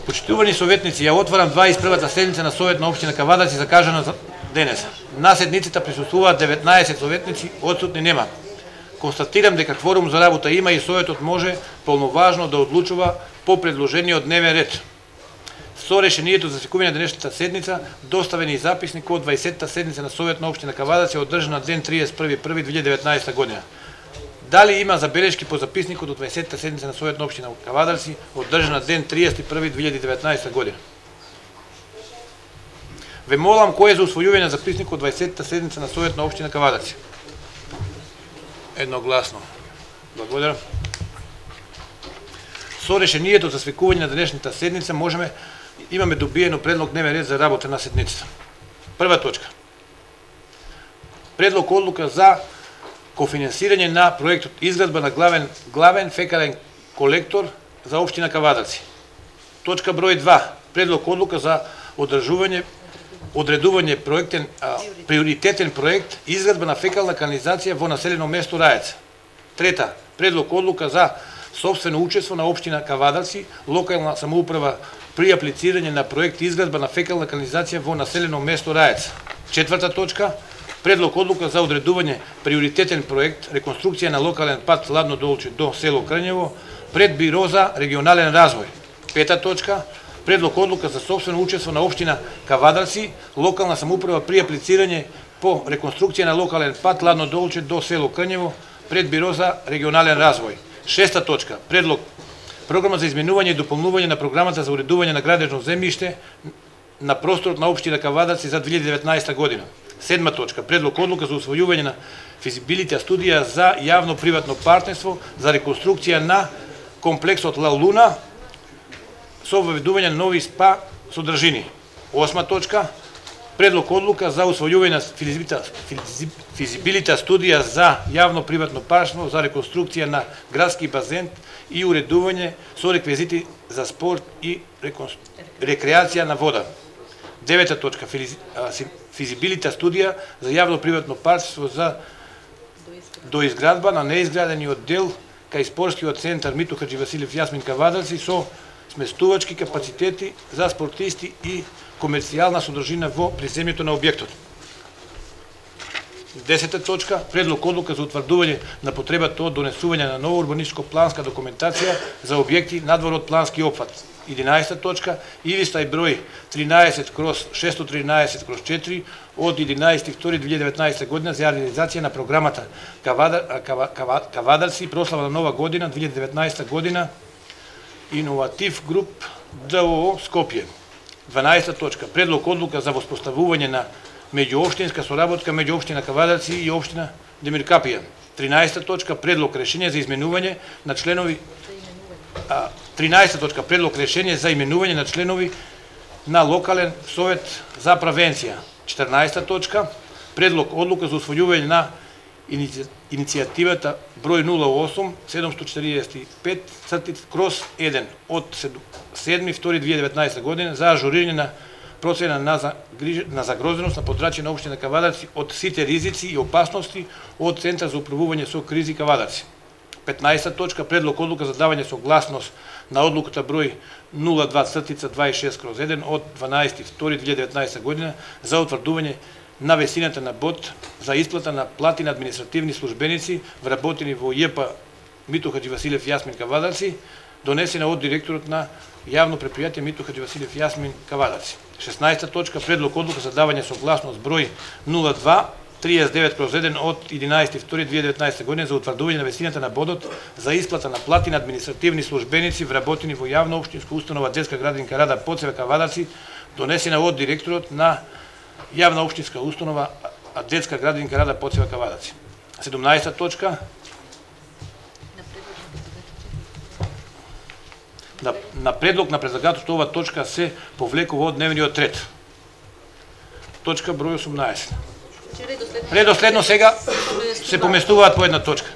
Почитувани советници, ја отварам 21-та седница на Совет на општина Кавадарци закажана за денес. На седницата присуствуваат 19 советници, отсутни нема. Констатирам дека кворум за работа има и Советот може полноважно да одлучува по предложениот дневен ред. Со решението за свикување на денешната седница, доставени и записник од 20-та седница на Совет на општина Кавадарци одржана ден 31.1.2019 година. Дали има забелешки по записникот од 20-та седница на Совет на општина Кавадарци, одржана ден 31.1.2019 година? Ве молам кој е за усвојување на записникот од 20-та седница на Совет на општина Кавадарци? Едногласно. Благодарам. Со решението за свикување на денешната седница имаме добиено предлог дневен ред за работа на седницата. Прва точка. Предлог одлука за кофинансирање на проектот изградба на главен фекален колектор за општина Кавадарци. Точка број 2. Предлог одлука за одредување приоритетен проект изградба на фекална канализација во населено место Раец. Трета. Предлог одлука за собствено учество на општина Кавадарци, локална самоуправа при аплицирање на проект изградба на фекална канализација во населено место Раец. Четврта точка. Предлог одлука за одредување приоритетен проект реконструкција на локален пат Ладно Долче до село Крњево пред Биро за регионален развој. Пета точка. Предлог одлука за собствено учество на општина Кавадарци, локална самоуправа при аплицирање по реконструкција на локален пат Ладно Долче до село Крњево пред Биро за регионален развој. Шеста точка. Предлог програма за изменување и дополнување на програмата за уредување на градежно земјиште на просторот на општина Кавадарци за 2019 година. Седма точка. Предлог одлука за усвојување на физибилите студија за јавно-приватно партнерство за реконструкција на комплексот Ла Луна со воведување на нови спа содржини. Осма точка. Предлог одлука за усвојување на физибилите студија за јавно-приватно партнерство за реконструкција на градски базен и уредување со реквизити за спорт и рекреација на вода. Девета точка. Физибилите студија за јавно-приватно партнерство за доизградба на неизградениот дел кај спортскиот центар Миту Хаџивасилев Јасмин Кавадарци со сместувачки капацитети за спортисти и комерцијална содржина во приземјето на објектот. Десета точка. Предлог одлука за утврдување на потребата од донесување на нова урбанистичко-планска документација за објекти надвор од плански опфат. 11 точка. Извештај број 13/613/4 од 11.2.2019 година за реализација на програмата Кавадарци прослава на нова година 2019 година Иноватив груп ДОО Скопје. 12 точка. Предлог одлука за воспоставување на меѓуопштинска соработка меѓу општина Кавадарци и општина Демиркапија. 13 точка. Предлог решение за изменување на членови 13 точка. Предлог решение за именување на членови на локален совет за превенција. 14 точка. Предлог одлука за усвојување на иницијативата број 08-745/1 од 7.2.2019 година за ажурирање на процена на загрозеност на подрачје на општина Кавадарци од сите ризици и опасности од Центар за управување со кризи Кавадарци. 15 точка. Предлог одлука за давање согласност на одлуката број 02/26/1 од 12.2.2019 година за утврдување на висината на БОД за исплата на плати на административни службеници вработени во ЈП Миту Хаџивасилев Јасмин Кавадарци, донесена од директорот на јавно предпријатие Миту Хаџивасилев Јасмин Кавадарци. 16 точка. Предлог одлука за давање согласност број 02/39/1 од 11.2.2019 година за утврдување на висината на БОДот за исплата на плати на административни службеници вработени во јавна општинска установа Детска градинка Рада Поцева Кавадарци, донесена од директорот на јавна општинска установа Детска градинка Рада Поцева Кавадарци. 17 точка. На предлог на предлагачот ова точка се повлекува од дневниот ред. Точка број 18. Редоследно сега се поместуваат по една точка.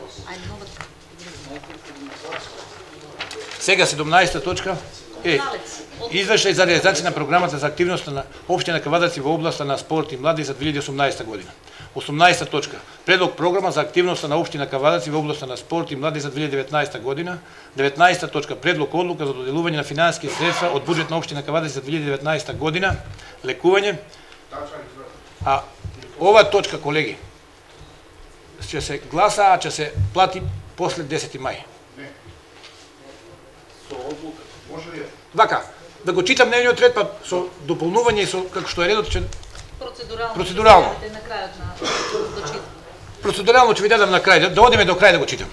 Сега 17 точка е извештај за реализација на програмата за активност на општина Кавадарци во областа на спорт и млади за 2018 година. 18 точка. Предлог програма за активноста на општина Кавадаци во областа на спорт и млади за 2019 година. 19 точка. Предлог одлука за доделување на финансиски средства од буџет на општина Кавадаци за 2019 година. Лекување. А ова точка, колеги, ќе се гласа, а ќе се плати после 10 мај. Не. Со одлука. Може ли? Вака, да го читам дневниот ред, па со дополнување и со како што е редот, ќе процедурално. На крајот на дочитам. Процедурално ќе ви дадам на крај, да одиме до крај да го читам.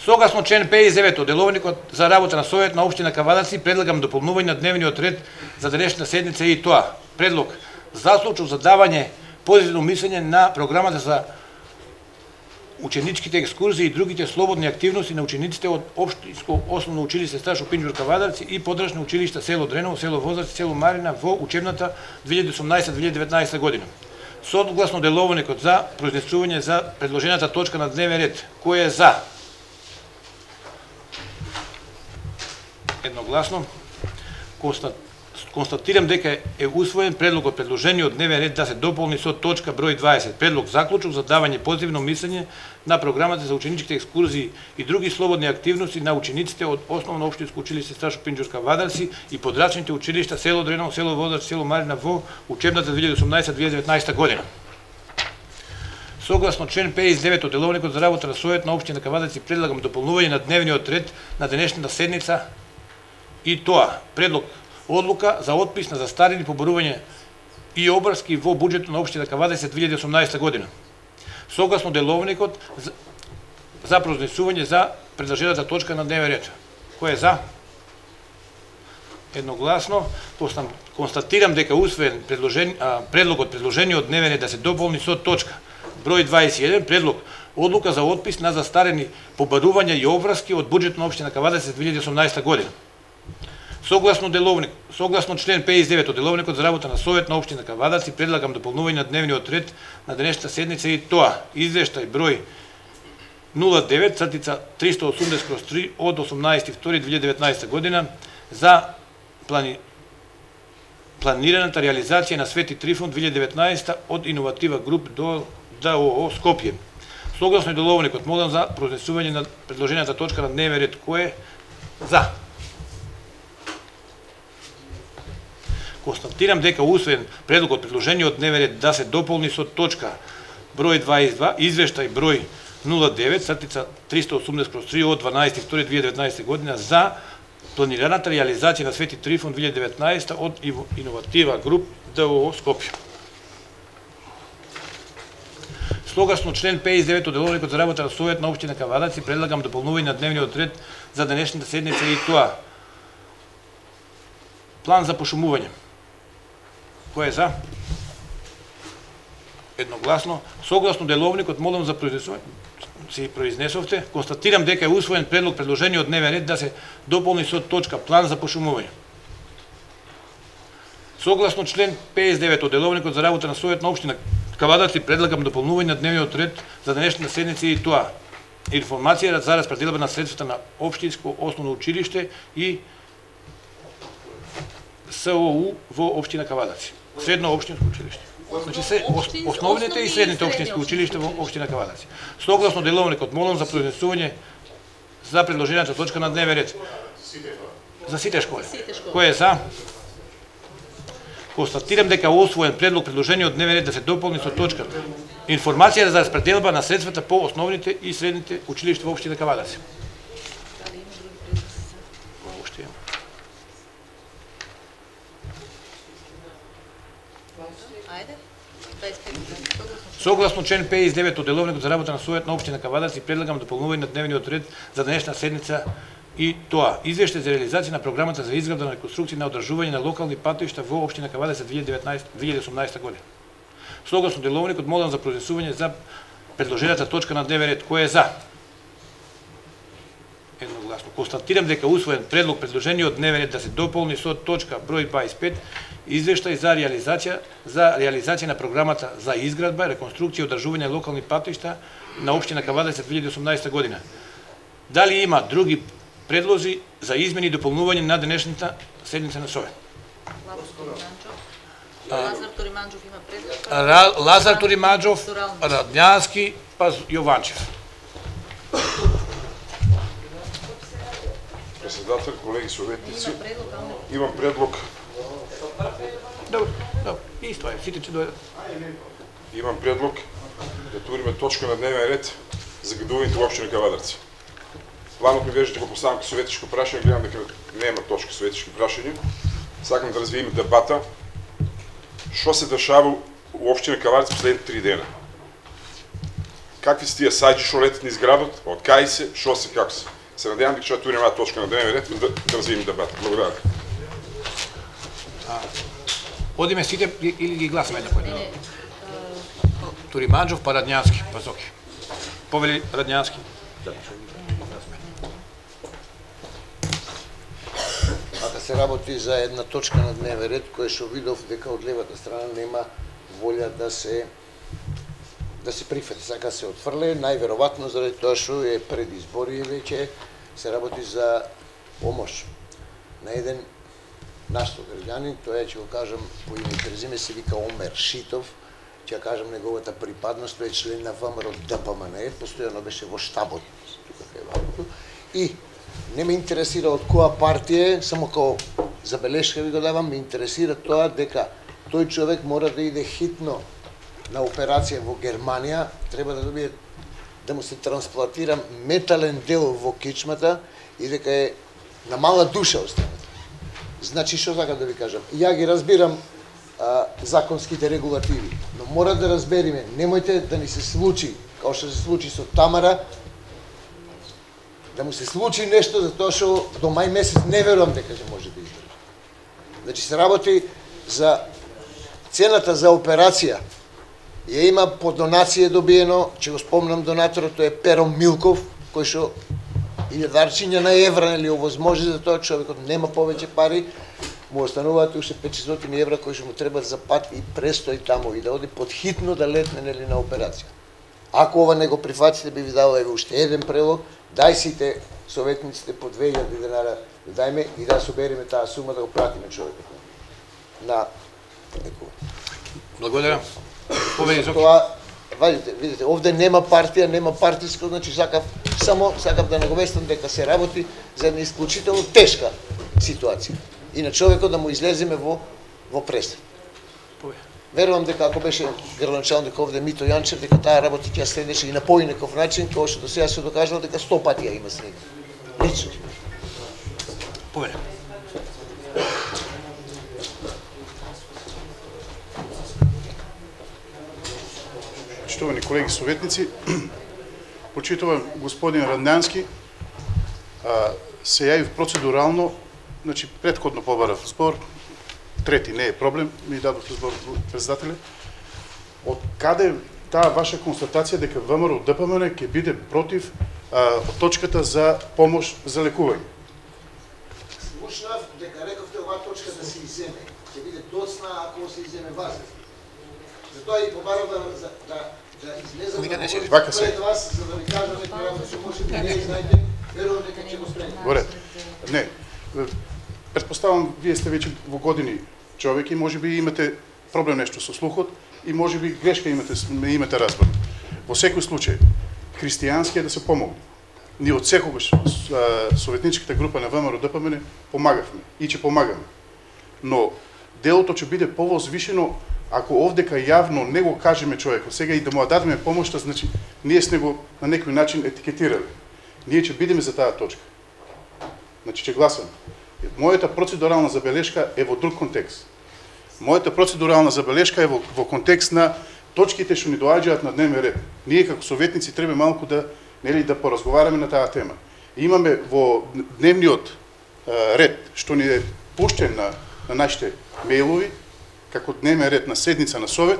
Согласно член 59 од Деловникот за работа на Совет на општина Кавадаци предлагам дополнување на дневниот ред за денешната седница и тоа. Предлог за случај за давање позитивно мислење на програмата за ученичките екскурзии и другите слободни активности на учениците од Општинско основно училиште Сташо Пинџур Кавадарци и подрачни училишта село Дреново, село Возарци, село Марина во учебната 2018-2019 година. Согласно Деловникот за произнесување за предложената точка на дневен ред, кој е за? Едногласно. Констатирам дека е усвоен предлогот предложение од дневен ред да се дополни со точка број 20. Предлог заклучок за давање позитивно мислење на програмата за ученичките екскурзии и други слободни активности на учениците од Основно општинско училиште Сташо Пинџур Кавадарци и подрачните училишта село Дреново, село Возарци, село Марина во учебната 2018-2019 година. Согласно член 59 од Деловникот за работа на Совет на општина Кавадарци предлагам дополнување на дневниот ред на денешната седница и тоа. Предлог одлука за отпис на застарени поборување и обврски во буџетот на општина Кавадарци 2018 година. Согласно Деловникот за произнесување за предложената точка на дневен ред. Кој е за? Едногласно. Констатирам дека усвоен предлогот предложение од дневен ред да се дополни со точка број 21, предлог одлука за отпис на застарени поборувања и обврски од буџетот на општина Кавадарци 2018 година. Согласно член 59 од Деловникот за работа на Совет на општина Кавадарци предлагам дополнување на дневниот ред на денешната седница и тоа. Извештај број 09/380/3 од 18.2.2019 година за планираната реализација на Свети Трифон 2019 од Иноватива груп до ДОО Скопје. Согласно Деловникот молам за произнесување на предложената точка на дневен ред. Кој е за? Констатирам дека усвоен предлогот предложение од дневен ред да се дополни со точка број 22, извештај број 09/380/3 од 12.2.2019 година за планираната реализација на Свети Трифон 2019 од Иноватива груп ДОО Скопје. Согласно член 59 од Деловникот за работа на Совет на општина Кавадарци предлагам дополнување на дневниот ред за денешната седница и тоа. План за пошумување. Кој е за? Едногласно. Согласно Деловникот молам за произнесување. Си произнесовте. Констатирам дека е усвоен предложение од дневен ред да се дополни со точка план за пошумување. Согласно член 59 од Деловникот за работа на Совет на општина Кавадарци предлагам дополнување на дневниот ред за денешната седница и тоа. Информација за распределба на средствата на општинско основно училиште и СОУ во општина Кавадарци. Средно општинско училиште. Значи се основните и средните општински училишта во општина Кавадарци. Согласно Деловникот молам за произнесување за предложената точка на дневен ред. За сите школи. Кој е за? Констатирам дека усвоен предложение од дневен ред да се дополни со точка информација за распределба на средствата по основните и средните училишта во општина Кавадарци. Согласно член 59 од Деловникот за работа на Совет на општина Кавадарци предлагам дополнување на дневниот ред за денешна седница и тоа. Извештај за реализација на програмата за изградба на реконструкција на одржување на локални патишта во општина Кавадарци 2018 година. Согласно Деловникот молам за произнесување за предложената точка на дневен ред. Кој е за? Едногласно. Констатирам дека усвоен предложение од дневен ред да се дополни со точка број 25 извештај за реализација на програмата за изградба, реконструкција и одржување на локални патишта на општина Кавадарци 2018 година. Дали има други предлози за измени и дополнување на денешната седница на Совет? Лазар Ториманџов има предлог. Лазар Ториманџов, Процедурално. Радњански, па Јованчев. Председател, колеги советници, Има предлог, а не имам предлог. Добро, исто е, сите ќе дојдат. Имам предлог да туриме точка на дневен ред за градувањето во општина Кавадарци. Планот ми беше да го поставам како советничко прашање, гледам дека нема точка советнички прашања. Сакам да развиеме дебата што се дешава во општина Кавадарци последните 3 дена. Какви се тие сајџи што летат низ градот, од кај се, што се, како се. Се надевам дека ќе туриме оваа точка на дневен ред да развиеме дебата. Благодарам. Одиме сите или ги гласаме една по една? Ториманџов, па Радњански, па Зоки. Повели Радњански. Ако се работи за една точка на дневен ред, која што видов дека од левата страна нема волја да се прифати, сака се отфрле, најверојатно заради тоа што е пред избори и веќе се работи за помош на еден наш сограѓанин, тоа е, ќе го кажам по име и презиме, се вика Омер Шитов, ќе кажам неговата припадност, тој е член на ВМРО ДПМН, постојано беше во штабот, тука кај ваквото, и не ме интересира од која партија е, само како забелешка ви го давам, ме интересира тоа дека тој човек мора да иде хитно на операција во Германија, треба да добие да му се трансплантира метален дел во кичмата и дека е на мала душа останата. Значи, што сакам да ви кажам? Ја ги разбирам законските регулативи, но мора да разбериме, немојте да ни се случи, како што се случи со Тамара, да му се случи нешто за тоа што до мај месец не верувам дека ќе може да издржи. Значи, се работи за цената за операција. Ја има по донација добиено, ќе го спомнам донаторот, тој е Перо Милков, кој што илјадарчиња на евра нели овозможи за тоа човекот нема повеќе пари, му остануваат уште 500 евра кои што му требат за пат и престој таму и да оди подхитно да летне нели на операција. Ако ова не го прифатите, би ви дал еве уште еден прелог, дај сите советниците по 2000 денара, дајме и да собериме таа сума да го пратиме човекот на некој. Благодарам. Повели Зоки. Тоа, видите, овде нема партија, нема партиско, значи сакав да наговестам дека се работи за една исклучително тешка ситуација и на човекот да му излеземе во пресед. Верувам дека ако беше градоначалник овде Мито Јанчев, дека таа работа ќе следеше и на поинаков начин, кој што до сега се докажало дека 100 пати ја има следи. Лично. Повели. Почитувани колеги советници, почитуван господин Радњански, се јавив процедурално, значи претходно побарав збор, трети не е проблем, ми дадовте збор председателе. Од каде таа ваша констатација дека ВМРО ДПМН ќе биде против точката за помош за лекување? Слушнав дека рековте оваа точка да се иземе. Ќе биде доцна ако се иземе ваза. Затоа и побарав да излезам пред вас, за да ви кажам дека може би не знаете, верувам дека ќе го спремим. Горе. Не. Предпоставам, вие сте веќе во години човек и може би имате проблем нешто со слухот и може би грешка имате разбор. Во секој случај, христијански е да се помогне. Ние од секогаш советничката група на ВМРО ДПМН помагавме и ќе помагаме. Но делото ќе биде повозвишено ако овдека јавно не го кажеме човекот, сега и да му дадеме помошта, значи ние сме го на некој начин етикетирали. Ние ќе бидеме за таа точка. Значи ќе гласаме. Мојата процедурална забелешка е во друг контекст. Мојата процедурална забелешка е во контекст на точките што ни доаѓаат на дневен ред. Ние како советници треба малку да поразговараме на таа тема. Имаме во дневниот ред што ни е пуштен на нашите мејлови како дневен ред на седница на совет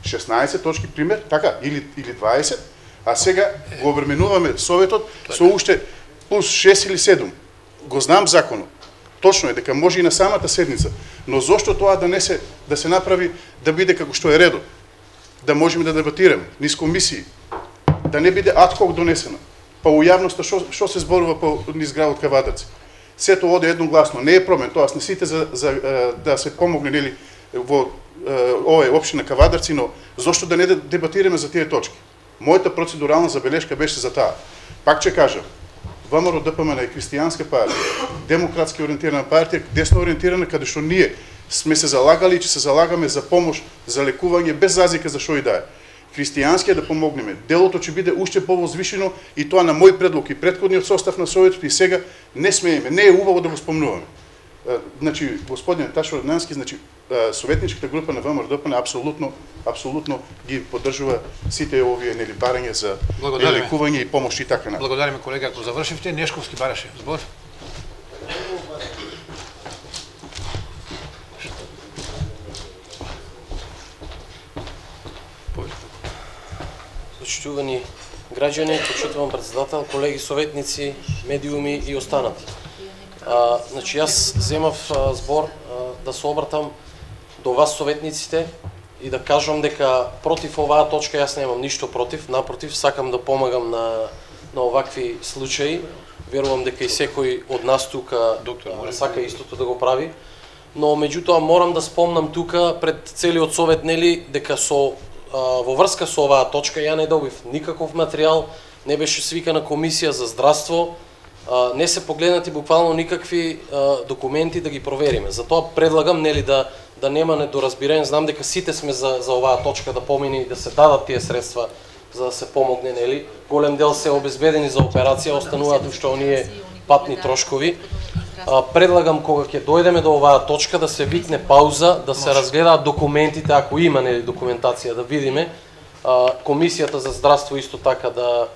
16 точки пример, така или 20, а сега го обременуваме советот со уште плюс 6 или 7. Го знам законот. Точно е дека може и на самата седница, но зошто тоа да се направи да биде како што е редот? Да можеме да дебатираме низ комисии, да не биде адхок донесена. Па у јавноста што се зборува по низ градот Кавадарци? Сето оде едногласно, не е проблем, тоа сне сите за да се помогне нели во општина Кавадарци, но зошто да не дебатираме за тие точки? Мојата процедурална забелешка беше за таа. Пак ќе кажам, ВМРО ДПМН е христијанска партија, демократски ориентирана партија, десно ориентирана, каде што ние сме се залагали и ќе се залагаме за помош, за лекување, без разлика за што и да е. Христијански е да помогнеме. Делото ќе биде уште повозвишено и тоа на мој предлог и претходниот состав на Советот и сега не смееме, не е убаво да го спомнуваме. Значи, господин Ташо Раднански, значи, советничката група на ВМРО ДПМН апсолутно ги поддржува сите овие нели барања за лекување и помош и така натаму. Благодариме, колега, ако завршивте. Нешковски бараше збор. Почитувани граѓани, почитуван председател, колеги советници, медиуми и останати. Значи, јас земав збор да се обратам до вас советниците и да кажам дека против оваа точка јас немам ништо против, напротив, сакам да помагам на овакви случаи. Верувам дека и секој од нас тука сака истото да го прави. Но меѓутоа морам да спомнам тука пред целиот совет нели дека во врска со оваа точка ја не добив никаков материјал, не беше свикана комисија за здравство, не се погледнати буквално никакви документи да ги провериме. Затоа предлагам нели да нема недоразбирање, знам дека сите сме за оваа точка да помине и да се дадат тие средства за да се помогне нели. Голем дел се обезбедени за операција, остануваат уште оние патни трошкови. Предлагам кога ќе дојдеме до оваа точка да се викне пауза, да се разгледаат документите, ако има нели документација да видиме. Комисијата за здравство исто така да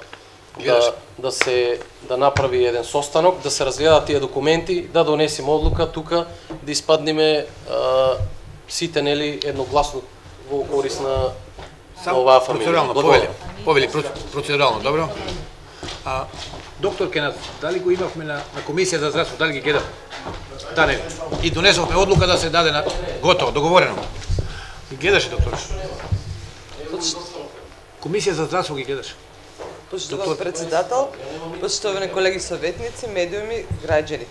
направи еден состанок, да се разгледаат тие документи, да донесеме одлука тука, да испаднеме сите нели едногласно во корис на оваа фамилија. Повели процедурално, добро. Доктор Кенат, дали го имавме на комисија за здравство, дали ги гледав? Да, не. И донесовме одлука да се даде на готово, договорено. Ги гледаше, доктор? Комисија за здравство ги гледаше. Почитуван председател, почитувани колеги советници, медиуми, граѓани.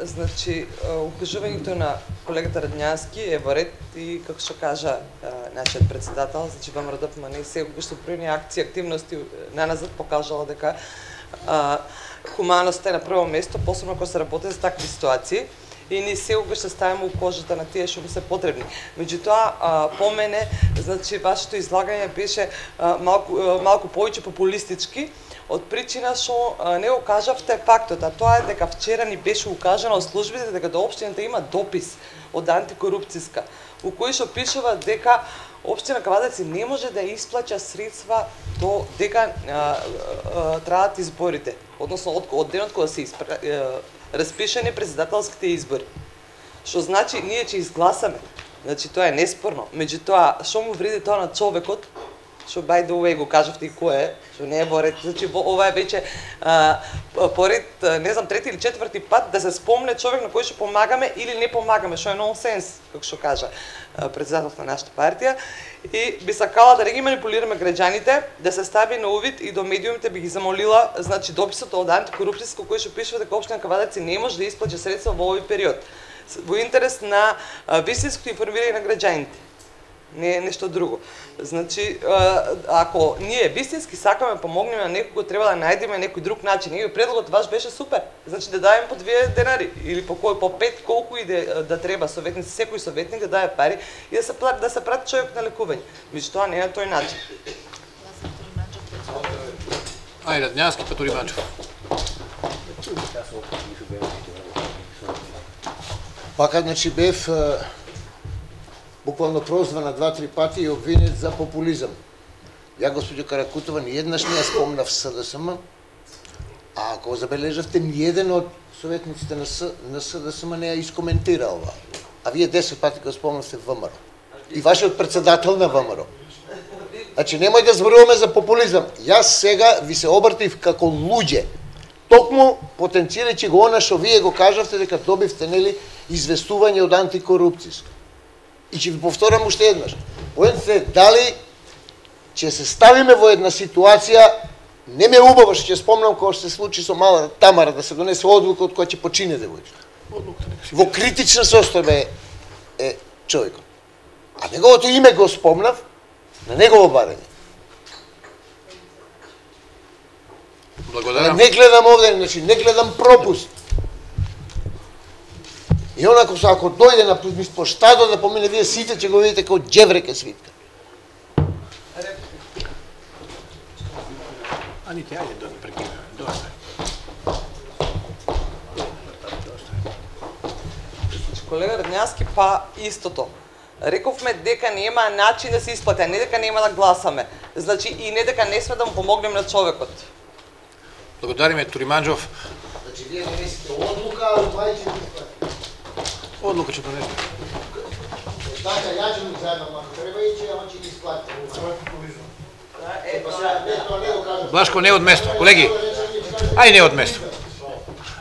Значи, укажувањето на колегата Радњански е во ред и, како што кажа нашиот председател, значи ВМРО ДПМН секогаш со бројни акции, активности наназад покажала дека хуманоста е на прво место, посебно кога се работи за такви ситуации и ние секогаш се ставиме у кожата на тие што му се потребни. Меѓутоа, по мене, значи, вашето излагање беше малку повеќе популистички, од причина што не го кажавте фактот, а тоа е дека вчера ни беше укажано од службите дека до општината има допис од антикорупцијска, у кој што пишува дека општина Кавадарци не може да исплаќа средства до дека траат изборите, односно од денот кога се распишани председателските избори. Што значи ние ќе изгласаме. Значи тоа е неспорно. Меѓутоа, што му вреди тоа на човекот, што by the way го кажавте и кој е, што не е во ред, значи ова е веќе поред, не знам, трети или четврти пат да се спомне човек на кој што помагаме или не помагаме, што е нонсенс, како што кажа председателот на нашата партија. И би сакала да не ги манипулираме граѓаните, да се стави на увид и до медиумите би ги замолила, значи дописот од антикорупцијско кој што пишува дека општина Кавадарци не може да исплаќа средства во овој период во интерес на вистинското информирање на граѓаните. Не е нешто друго. Значи, ако ние вистински сакаме да помогнеме на некој, треба да најдеме некој друг начин. И предлогот ваш беше супер. Значи да дајем по 2 денари или по 5, колку и да треба советници, секој советник да даде пари и да се прати човек на лекување. Меѓутоа не е на тој начин. Ајде, Радњански, па Туриманчев. Пака, значи, бев буквално прозвана 2-3 пати и обвинет за популизам. Ја, господјо Каракутова, ниеднаш не ја спомнав СДСМ, а ако забележавте, ниеден од советниците на СДСМ не ја искоментира ова. А вие 10 пати го спомнавте ВМРО. И вашиот председател на ВМРО. Значи, немој да зборуваме за популизам. Јас сега ви се обратив како луѓе. Токму потенцирајќи го она што вие го кажавте дека добивте, нели, известување од антикорупцијско. И ќе ви повторам уште еднаш. Поедете дали ќе се ставиме во една ситуација, не ме убаво што ќе спомнам кога што се случи со мала Тамара да се донесе одлука од која ќе почине девојче. Во критична состојба е човекот. А неговото име го спомнав на негово барање. Благодарам. Не гледам овде, значи не гледам пропуст. И онако ако дојде на по штадо да помине, вие сите ќе го видите како џевреке свитка. Аните, ајде да прекинеме. Доста. Колега Радњански, па истото. Рековме дека нема начин да се исплати, а не дека нема да гласаме. Значи и не дека не сме да му помогнем на човекот. Благодариме Туриманџов. Значи вие донесите одлука, а мај ќе ги исплати. Одлука ќе донесеме. Така, ја ќе му заедно, ако треба и ќе, ама ќе ги исплати. Блашко, не од место. Колеги, ајде не од место.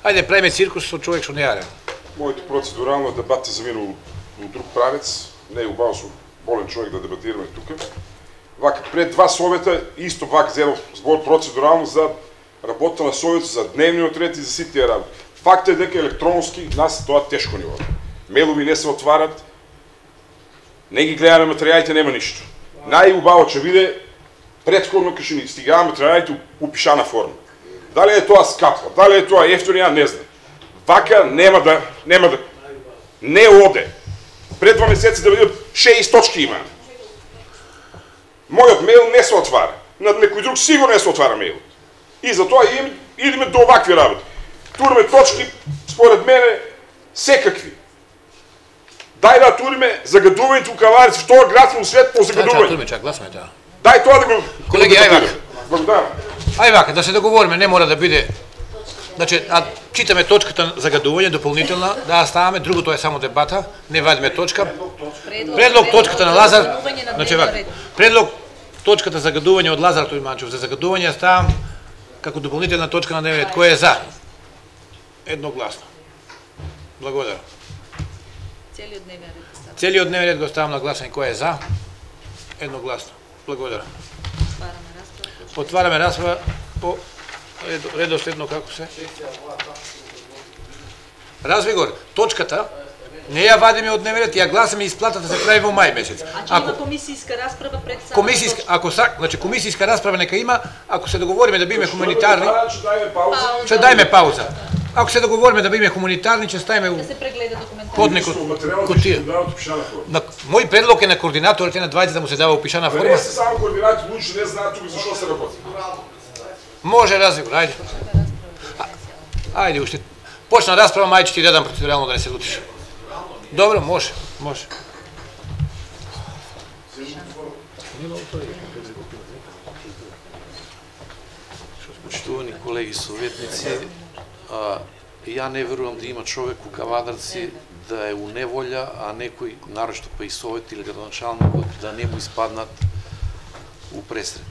Ајде правиме циркус со човек што не јаре. Моето процедурално дебат е заминал у друг правец. Не е убаво со болен човек да дебатираме тука. Вака, пред два совета, исто вака зедов збор процедурално за работа на совет, за дневниот ред и за сите тие работи. Факт е дека електронски нас тоа тешко ни оди. Мейлови не се отварат, не ги гледаме материјалите, нема ништо. Најубаво ќе биде претходно кога ни стигаат материјалите у пишана форма. Дали е тоа скапо, дали е тоа ефтино, ја не знам. Вака нема да не оде. Пред 2 месеци да видат 6 точки има. Мојот мејл не се отвара. На некој друг сигурно не се отвара мејлот. И затоа идеме до овакви работи. Туриме точки, според мене, секакви. Дај да туриме загадувањето у Кавадарци, втор град во свет по загадување. Туриме, чак, гласаме тоа. Дај тоа да го... Колеги, ај вака. Благодарам. Ај вака, да се договориме, не мора да биде... Значи, читаме точката загадување, дополнителна, да ставаме, другото е само дебата, не вадиме точка. Предлог точката на Лазар, значи вака, предлог точката загадување од Лазар Туриманџов за загадување ставам како дополнителна точка на дневниот ред. Кој е за? Едногласно. Благодарам. Целиот дневен ред. Целиот дневен ред го ставам на гласање. Кој е за? Едногласно. Благодарам. Отвараме расправа по редоследно како се. Развигор, точката не ја вадиме од дневен ред, ја гласаме и исплатата се прави во мај месец. Ако има комисијска расправа пред самата комисијска, ако значи комисијска расправа нека има, ако се договориме да биме хуманитарни, ќе дајме пауза. Ако се договориме да биме хуманитарни, ќе ставиме да се прегледа документација. Кодникот. Кутија. Мој предлог е на координаторите на двајцата да му се дава опишана форма. Не се само координати, луѓе не знаат тука зашто се работи. Може развигор, ајде. Ајде уште. Почна расправа, мај ќе ти дадам процедурално да не се лутиш. Добро, може. Почитувани колеги советници, ја не верувам да има човек у Кавадарци да е у неволја, а некој, нарошто па и совет или градоначалникот, да не му испаднат у пресред.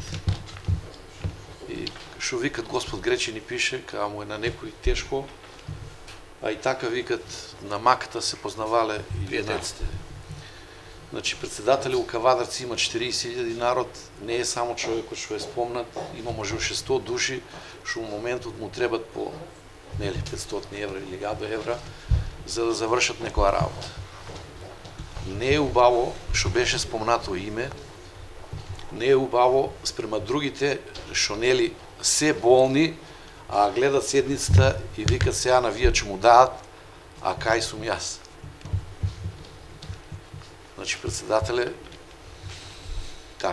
И што викат Господ Гречени пише, кога му е на некој тешко, а и така викат на маката се познавале и вијатеците. Значи, председателя у Кавадарци има 40.000 народ, не е само човекот што е спомнат, има може 600 души, што у моментот му требат по 500 евра или 1000 евра, за да завршат некоја работа. Не е убаво што беше спомнато име, не е убаво спрема другите што нели се болни, а гледат седницата и викат сега на вие че му дадат, а кај сум јас. Значи, председателе,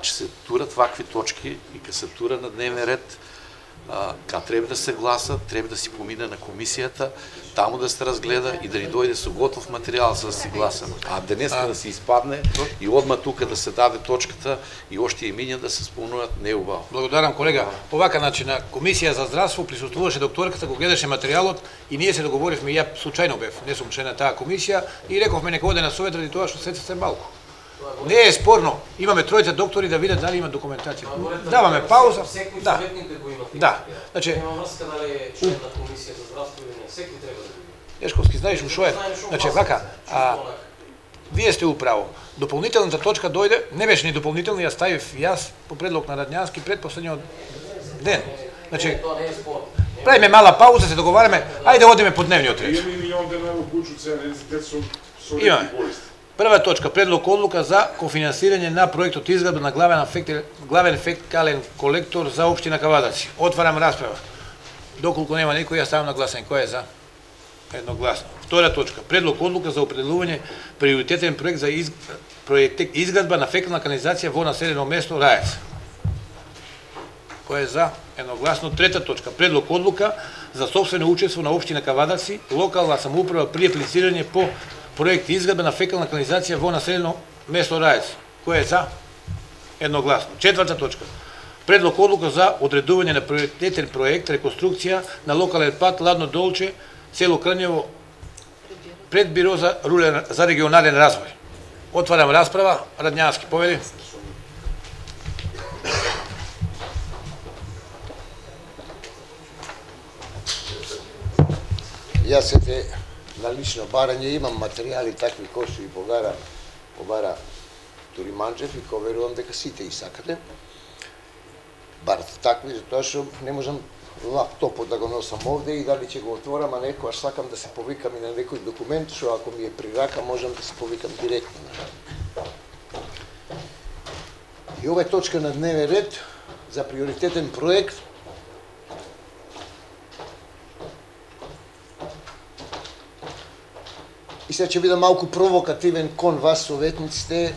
че се турат вакви точки и ка се тура на дневен ред, ка треба да се гласа, треба да си помине на комисијата, таму да се разгледа и да ни дојде со готов материјал за да си гласаме. А денеска да се испадне и одма тука да се даде точката и още имиња да се спомнуваат, не е убаво. Благодарам, колега. Овака, значи, на комисија за здравство присуствуваше докторката, го гледаше материјалот и ние се договоривме, ја случајно бев, не сум член на таа комисија и рековме нека оде на совет ради тоа што средствата се малку. Не е спорно, имаме тројца доктори да видат дали има документација. Даваме пауза. Да. Да. Значи, нема врска дали е член на комисија за здравство или не, секој треба да биде. Ешковски, знаеш ушо е. Значи, вака, вие сте управо. Дополнителната точка дојде, не беше ни дополнителна, ја ставив јас по предлог на Радњански пред последниот ден. Значи, правиме мала пауза, се договараме, ајде одиме по дневниот ред. Имаме милион денара во буџет за деца со Имаме. Прва точка, предлог одлука за кофинансирање на проектот изградба на главен фекален колектор за општина Кавадарци. Отварам расправа. Доколку нема никој, ја ставам на гласање. Кој е за? Едногласно. Втора точка, предлог одлука за определување приоритетен проект за изградба на фекална канализација во населено место Раец. Кој е за? Едногласно. Трета точка, предлог одлука за сопствено учество на општина Кавадарци, локална самоуправа при аплицирање по проект изградба на фекална канализација во населено место Раец. Кој е за? Едногласно. Четврта точка, предлог одлука за одредување на приоритетен проект реконструкција на локален пат Ладно Долче, село Крњево, пред Биро за регионален развој. Отварам расправа. Радњански, повели. Јас на лично барање имам материјали такви кои што и побара Тури Манчев и кој верувам дека сите и сакате. Барате такви, затоа што не можам лаптопот да го носам овде и дали ќе го отворам, а некојаш сакам да се повикам и на некој документ, што ако ми е при рака можам да се повикам директно. И ова е точка на дневен ред за приоритетен проект и сега ќе бидам малку провокативен кон вас, советниците.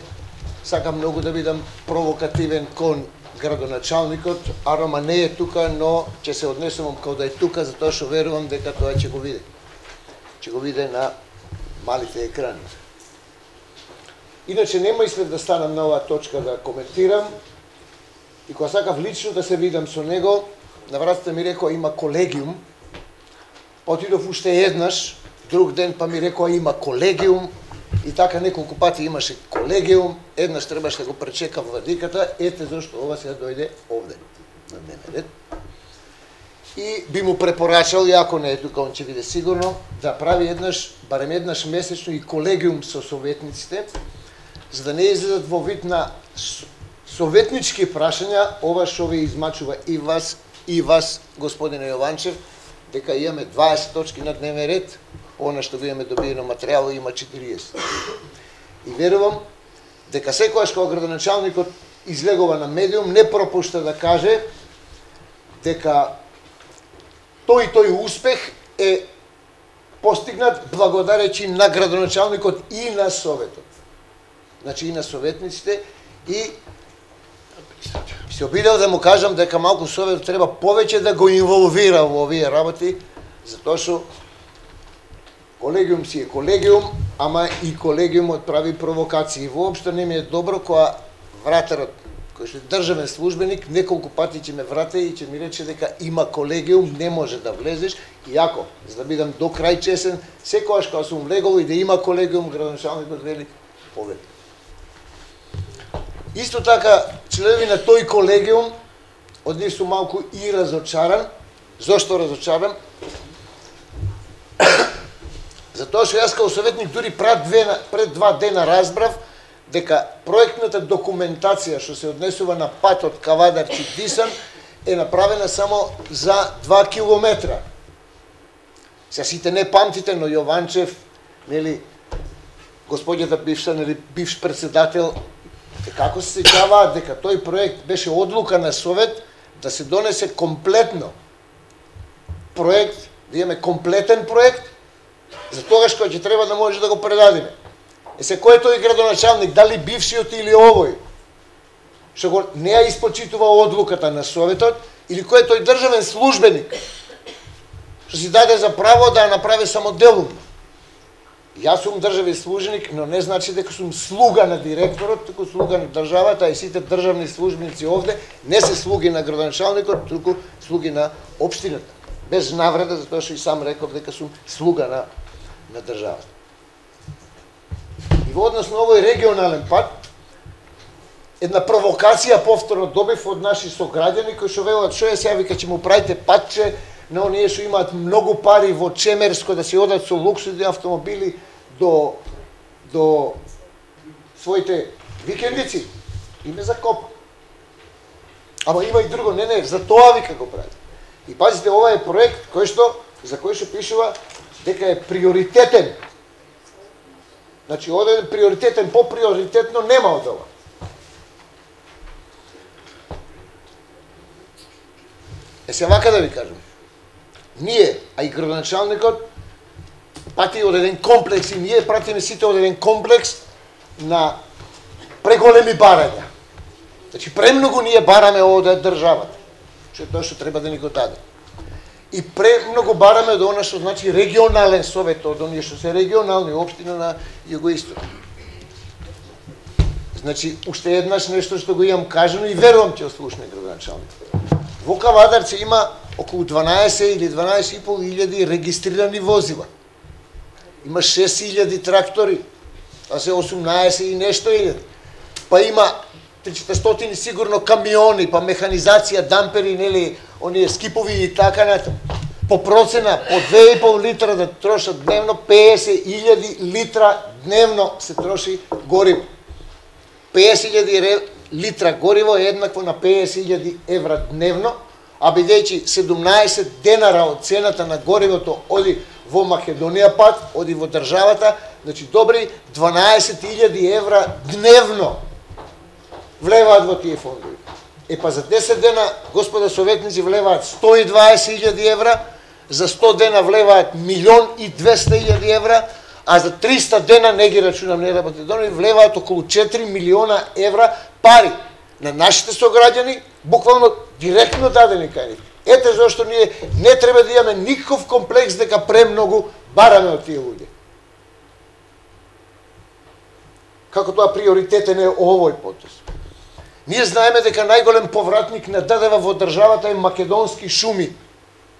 Сакам многу да бидам провокативен кон градоначалникот. Арома не е тука, но ќе се однесувам као да е тука, затоа што верувам дека тоа ќе го види. Ќе го види на малите екрани. Иначе нема изглед да станам на оваа точка да коментирам. И кога сакав лично да се видам со него, на вратата ми рекоа има колегиум. Отидов уште еднаш, друг ден па ми рекоа има колегиум. И така неколку пати имаше колегиум, еднаш требаше да го пречекам владиката, ете зашто ова сега дојде овде, на дневен ред. И би му препорачал, и ако не е тука, он ќе биде сигурно, да прави барем еднаш месечно и колегиум со советниците, за да не излезат во вид на советнички прашања, ова што ви измачува и вас, господине Јованчев, дека имаме 20 точки на дневен ред, она што го имаме добиено материјал има 40. И верувам дека секојаш кога градоначалникот излегува на медиум не пропушта да каже дека тој успех е постигнат благодарејќи на градоначалникот и на советот. Значи и на советниците, и се обидел да му кажам дека малку советот треба повеќе да го инволвира во овие работи, затоа што колегиум си е колегиум, ама и колегиумот прави провокации. Воопшто не ми е добро кога вратарот, кој што е државен службеник, неколку пати ќе ме врате и ќе ми рече дека има колегиум, не може да влезеш. Иако, за да бидам до крај чесен, секогаш кога сум влегол и да има колегиум, градоначалникот вели повели. Исто така, членови на тој колегиум, од нив сум малку и разочаран. Зошто разочаран? Затоа што јас као советник дури пред 2 дена разбрав дека проектната документација што се однесува на патот Кавадарци-Дисан е направена само за 2 километра. Сега сите не памтите, но Јованчев, нели, господјата бивша, нели, бивш председател, како се сеќаваат дека тој проект беше одлука на совет да се донесе комплетно проект, да имаме комплетен проект, за тогаш кој ќе треба да може да го предадиме. Се кој е тој градоначалник, дали бившиот или овој, што го не ја испочитува одлуката на советот, или кој е тој државен службеник, што си даде за право да ја направи самоделумно. Јас сум државен службеник, но не значи дека сум слуга на директорот, туку слуга на државата, а и сите државни службеници овде не се слуги на градоначалникот, туку слуги на општината. Без навреда, затоа што и сам реков дека сум слуга на државата. И во однос на овој регионален пат, една провокација повторно добив од наши сограѓани кои што велат што е сега, вика, ќе му правите патче на оние што имаат многу пари во Чемерско да си одат со луксузни автомобили до своите викендици. И ме закопа. Ама има и друго, не, за тоа вика го прави. И пазите, ова е проект за кој што пишува дека е приоритетен. Значи, оден приоритетен, по-приоритетно нема од ова. Се вака да ви кажем. Ние, а и градоначалникот, пати од еден комплекс и ние пратиме сите од еден комплекс на преголеми барања. Значи, премногу ние бараме од државата, што е тоа што треба да ни го даде. И премногу бараме од она што значи регионален совет, од оние што се регионални општини на југоисток. Значи, уште еднаш нешто што го имам кажано и верувам ќе ослушне градоначалник. Во Кавадарци има околу 12 или 12.500 регистрирани возила. Има 6.000 трактори, а се 18 и нешто илјади. Па има 300 сигурно камиони, па механизација, дампери, нели, оние скипови и така натаму. По процена, по 2,5 литра да трошат дневно, 50.000 литра дневно се троши гориво. 50.000 литра гориво е еднакво на 50.000 евра дневно, а бидејќи 17 денара од цената на горивото оди во Македонија пат, оди во државата, значи добри 12.000 евра дневно влеваат во тие фондови. Па за 10 дена, господа советници, влеваат 120.000 евра, за 100 дена влеваат 1.200.000 евра, а за 300 дена, не ги рачунам, не работедони, влеваат околу 4 милиона евра пари на нашите сограѓани, буквално директно дадени кај нив. Ете зашто ние не треба да имаме никаков комплекс дека премногу бараме од тие луѓе. Како тоа приоритетен е овој потез. Ние знаеме дека најголем повратник на ДДВ во државата е Македонски шуми,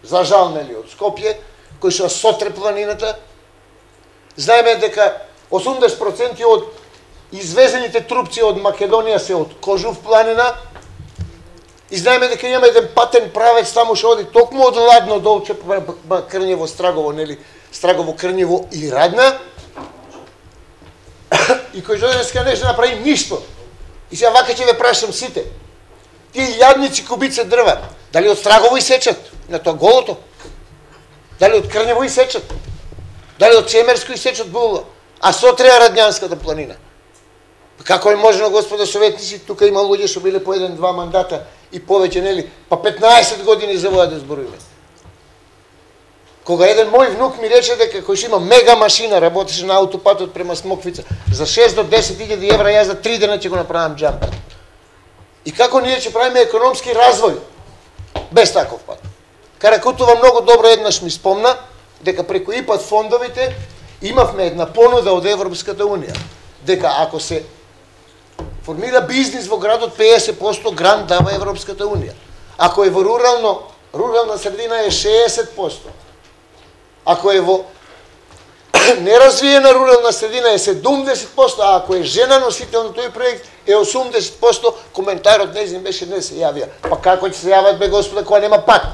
за жал, нели, од Скопје, кои што сотре планината. Знаеме дека 80% од извезените трупци од Македонија се од Кожув планина. И знаеме дека има еден патен правец таму што оди токму од Ладно до Крњево, Страгово, нели, Страгово, Крњево и Радна. И кој што денеска не направи ништо. И сега вака ќе ве прашам сите. Тие илјадници кубици дрва, дали од Страгово исечат на тоа голото? Дали од Крњево исечат? Дали од Чемерско исечат було? А сотреа Радњанската планина? Како е можно, господа советници, тука има луѓе што биле по 1-2 мандата и повеќе, нели, па 15 години за воја да зборуваме. Кога еден мој внук ми рече дека кој што има мега машина, работеше на аутопатот према Смоквица, за 6 до 10.000 евра, јас за 3 дена ќе го направам џампа. И како ние ќе правиме економски развој без таков пат? Каракутова многу добро еднаш ми спомна дека преку ИПАД фондовите имавме една понуда од Европската Унија, дека ако се формира бизнис во градот, 50% грант дава Европската Унија. Ако е во рурална средина е 60%. Ако е во неразвиена рурална средина е 70%, а ако е жена носител на тој проект е 80%, коментарот нејзин беше не се јавија. Па како ќе се јават, бе господа, кога нема пат?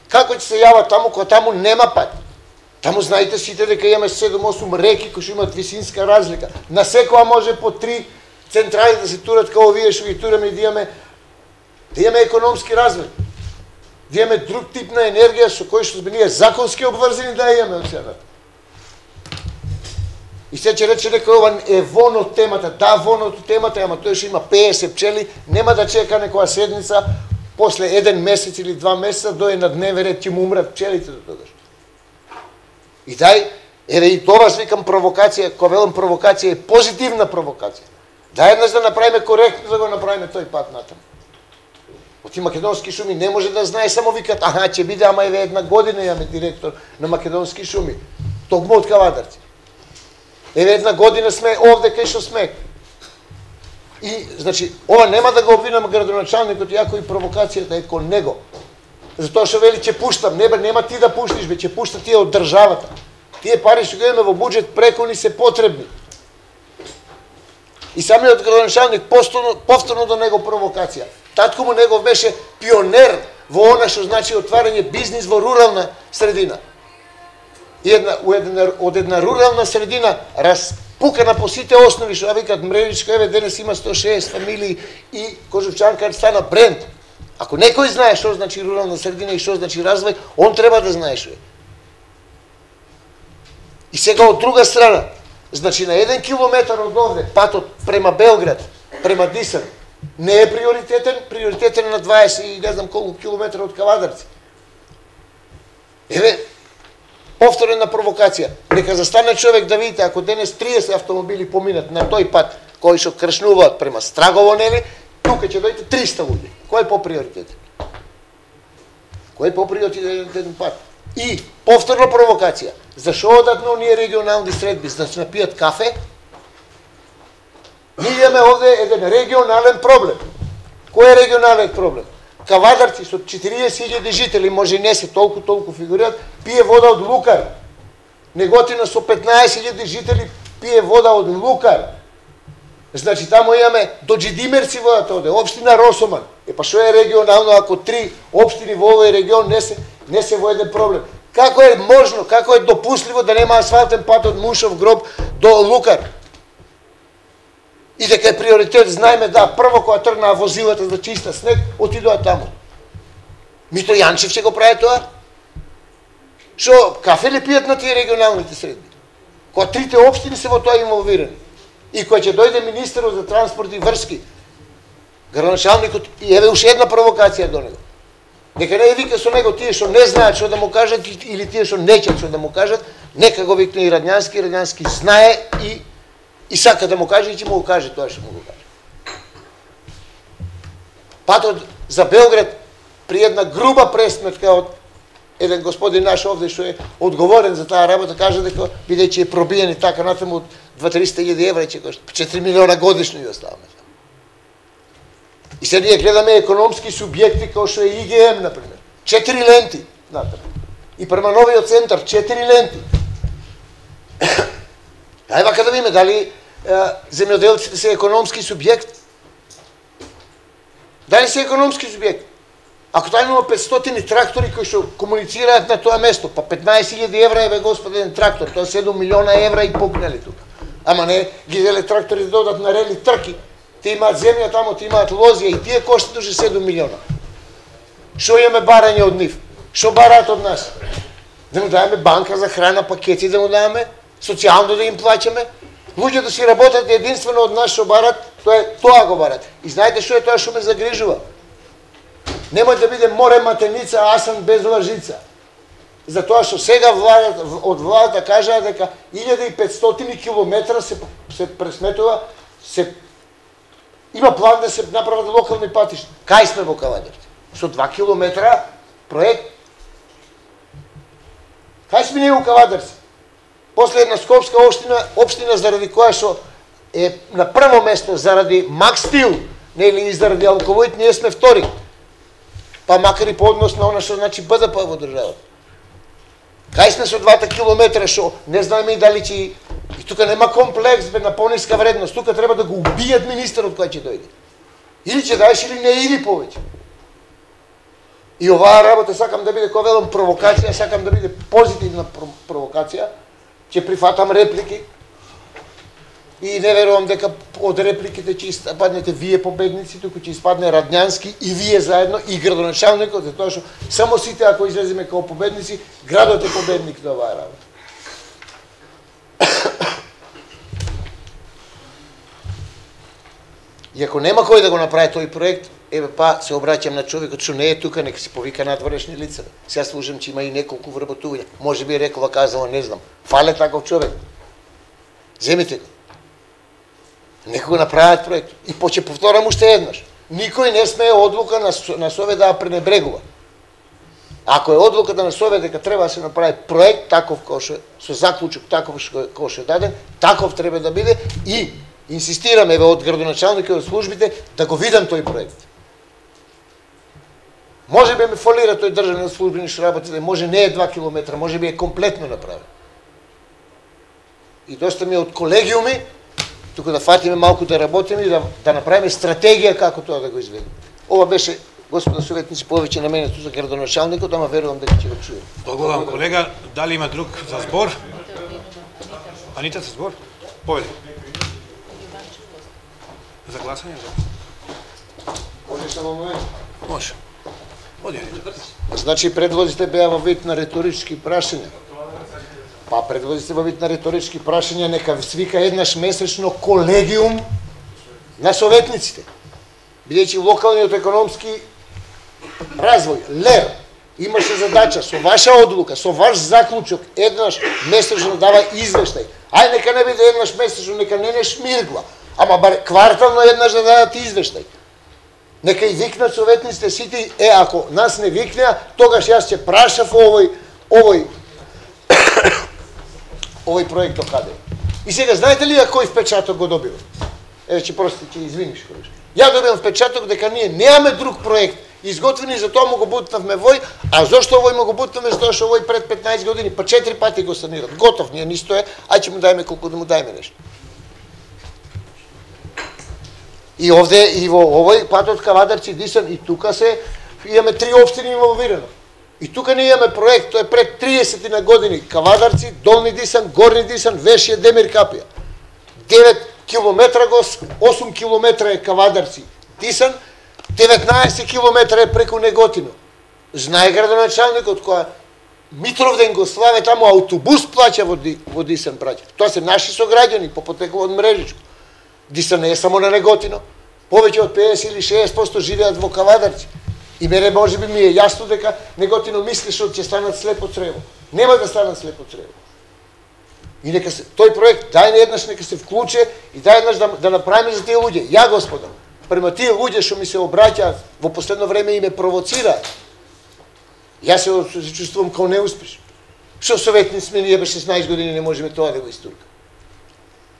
Како ќе се јават таму кога таму нема пат? Таму знаете сите дека имаме 7-8 реки кои што имаат висинска разлика. На секоја може по 3 централи да се турат као овие што ги тураме и да имаме економски развој. Да имаме друг тип на енергија со кој што сме ние законски обврзани да ја имаме од сега. И се ќе рече дека ова е вон од темата. Да, вон од темата, ама тој што има 50 пчели, нема да чека некоја седница, после 1 месец или 2 месеца, дојде на дневен ред, ќе му умрат пчелите до тогаш. И дај, еве и тоа викам провокација, кога велам провокација е позитивна провокација. Дај еднаш да направиме коректно, да го направиме тој пат натаму. Од тие Македонски шуми не може да знае, само викат, аха, ќе биде, ама еве една година имаме директор на Македонски шуми, токму од Кавадарци. Еве една година сме овде кај што сме. И, значи, ова нема да го обвинам градоначалникот, иако и провокацијата е кон него. Затоа што вели ќе пуштам, нема ти да пуштиш, бе, ќе пушта тие од државата. Тие пари што ги имаме во буџет преку ни се потребни. И самиот градоначалник повторно до него провокација. Татко му негов беше пионер во она што значи отварање бизнис во рурална средина. И од една рурална средина распукана по сите основи, што викат Мрежичка, еве денес има 160 фамилии и Кожувчанка стана бренд. Ако некој знае што значи рурална средина и што значи развој, он треба да знае што е. И сега од друга страна, значи на 1 километар од овде, патот према Белград, према Дисан, не е приоритетен е на 20 и не знам колку километра од Кавадарци. Еве, повторена провокација. Нека застане човек да видите, ако денес 30 автомобили поминат на тој пат, кои што кршнуваат према Страгово, нели, тука ќе дојде 300 луѓе. Кој е по-приоритетен? Кој е по-приоритетен пат? И повторна провокација. Зашо одат на оние регионални средби? За да се напијат кафе? Ние имаме овде еден регионален проблем. Кој е регионален проблем? Кавадарци со 40.000 жители, може не се толку фигурират, пие вода од Лукар. Неготина со 15.000 жители пие вода од Лукар. Значи тамо имаме до Джидимерци водата оде, општина Росоман. Па што е регионално ако 3 општини во овој регион не се во еден проблем? Како е можно, како е допустливо да нема асфалтен пат од Мушов гроб до Лукар? И дека е приоритет, знаеме да, прво кога тргнаа возилата за чиста снег, отидоа таму. Мито Јанчев ќе го прави тоа? Што, кафе ли пијат на тие регионалните средби? Кога трите општини се во тоа инволвирани. И кој ќе дојде министерот за транспорт и врски, градоначалникот, и еве уште една провокација до него. Нека не вика со него тие што не знаат што да му кажат или тие што неќат што да му кажат, нека го викне и Радњански знае и сака да му каже и ќе му го каже тоа што му го каже. Патот за Белград при една груба пресметка од еден господин наш овде што е одговорен за таа работа, каже дека бидејќи е пробиен и така натаму од 200.000 евра ќе кошта 4 милиона годишно ја оставаме. И сега ние гледаме економски субјекти како што е ИГМ, например. 4 ленти натаму. И према новиот центар 4 ленти. Ај вака да видиме дали земјоделците се економски субјект. Дали се економски субјект? Ако тоа имamo 500 трактори кои што комуницираат на тоа место, па 15.000 евра е господин трактор, тоа 7 милиона евра и покнели тука. Ама не ги деле трактори да додат на рели трки. Те имаат земја тамо, те имаат лозија и тие коштат уште 7 милиона. Што имаме барање од нив? Што бараат од нас? Да му даваме банка за храна, пакети да му даваме, социјално да им плаќаме. Луѓето си работат единствено од нас што барат, тоа го барат. И знаете што е тоа што ме загрижува? Немој да биде море матеница, асан без лажица. Затоа што сега од владата кажаа дека 1500 километра се пресметува, има план да се направат локални патишта. Кај сме во Кавадарци? Со 2 километра проект. Кај сме ние во Кавадарци? После една скопска општина заради која што е на прво место заради Макстил, нели и заради Алковојт, ние сме втори. Па макар и по однос на она што значи БДП во државата. Кај сме со 2 километра што не знаеме и дали ќе... И тука нема комплекс на пониска вредност, тука треба да го убијат министерот кој ќе дојде. Или ќе даеш или не иди повеќе. И оваа работа сакам да биде, која велам, провокација, сакам да биде позитивна провокација, ќе прифатам реплики и не верувам дека од репликите ќе испаднете вие победници, туку ќе испадне Радњански и вие заедно и градоначалникот, затоа што само сите ако излеземе како победници, градот е победник на оваа работа. И ако нема кој да го направи тој проект, еве па се обраќам на човекот што не е тука, нека се повика надворешни лица. Сега слушам че има и неколку вработувања. Може би рекла, казала, не знам. Фале таков човек. Земите го. Нека го направат проект. И ќе повторам уште еднаш. Никој не смее одлука на Совет да пренебрегува. Ако е одлуката на Совет дека треба да се направи проект таков кој што со заклучок таков кој што е даден, таков треба да биде и инсистираме од градоначалникот од службите да го видам тој проект. Може би ме фалира тој државен службени што работи, може не е 2 километра, може би е комплетно направен. И доста ми од колегиуми, тука да фатиме малку да работиме и да направиме стратегија како тоа да го изведеме. Ова беше, господа советници, повеќе на мене ту за градоначалникот, ама верувам дека ќе го чуем. Благодарам, колега. Дали има друг за збор? Анита за збор? Повеќе. За гласање? Може само момент. Може. Оди, Анита. Значи предлозите беа во вид на риторички прашања. Па предводи се во вид на риторички прашања, нека свика еднаш месечно колегиум на советниците. Бидејќи локалниот економски развој, ЛЕР, имаше задача со ваша одлука, со ваш заклучок, еднаш месечно дава извештај. Ај нека не биде еднаш месечно, нека не шмиргла, ама бар квартално еднаш да дадат извештај. Нека и викнат советниците сите, ако нас не викнеа, тогаш јас ќе прашав овој проект каде. И сега знаете ли кој впечаток го добил? Че просто ќе извиниш колешки. Ја добивам впечаток дека ние немаме друг проект изготвени, за тоа му го бутнавме вој, а зошто овој му го бутнавме, затоа што овој пред 15 години, па 4 пати го санират. Готов, ние нисто е, ај ќе му дајме колку да му дајме нешто. И овде, и во овој патот Кавадарци, Дисан, и тука имаме 3 општини инволвирано. И тука не имаме проект, тоа е пред 30 на години. Кавадарци, Долни Дисан, Горни Дисан, Вешија, Демир Капија. 9 километра го, 8 километра е Кавадарци, Дисан, 19 километра е преку Неготино. Знае градоначалникот која Митровден го славе, таму автобус плаќа во Дисан праќа. Тоа се наши сограѓани по потекло од мрежичко. Дисан не е само на Неготино. Повеќе од 50 или 60% живеат во Кавадарци. И мене можеби ми е јасно дека Неготино мисли што ќе станат слепо црево. Нема да станат слепо црево. И нека се тој проект дај еднаш нека се вклуче и дај еднаш да направиме за тие луѓе. Ја господа, према тие луѓе што ми се обраќаат во последно време и ме провоцираат. Јас се чувствувам као неуспешен. Што советни сме ние бе 16 години не можеме тоа да го истурка.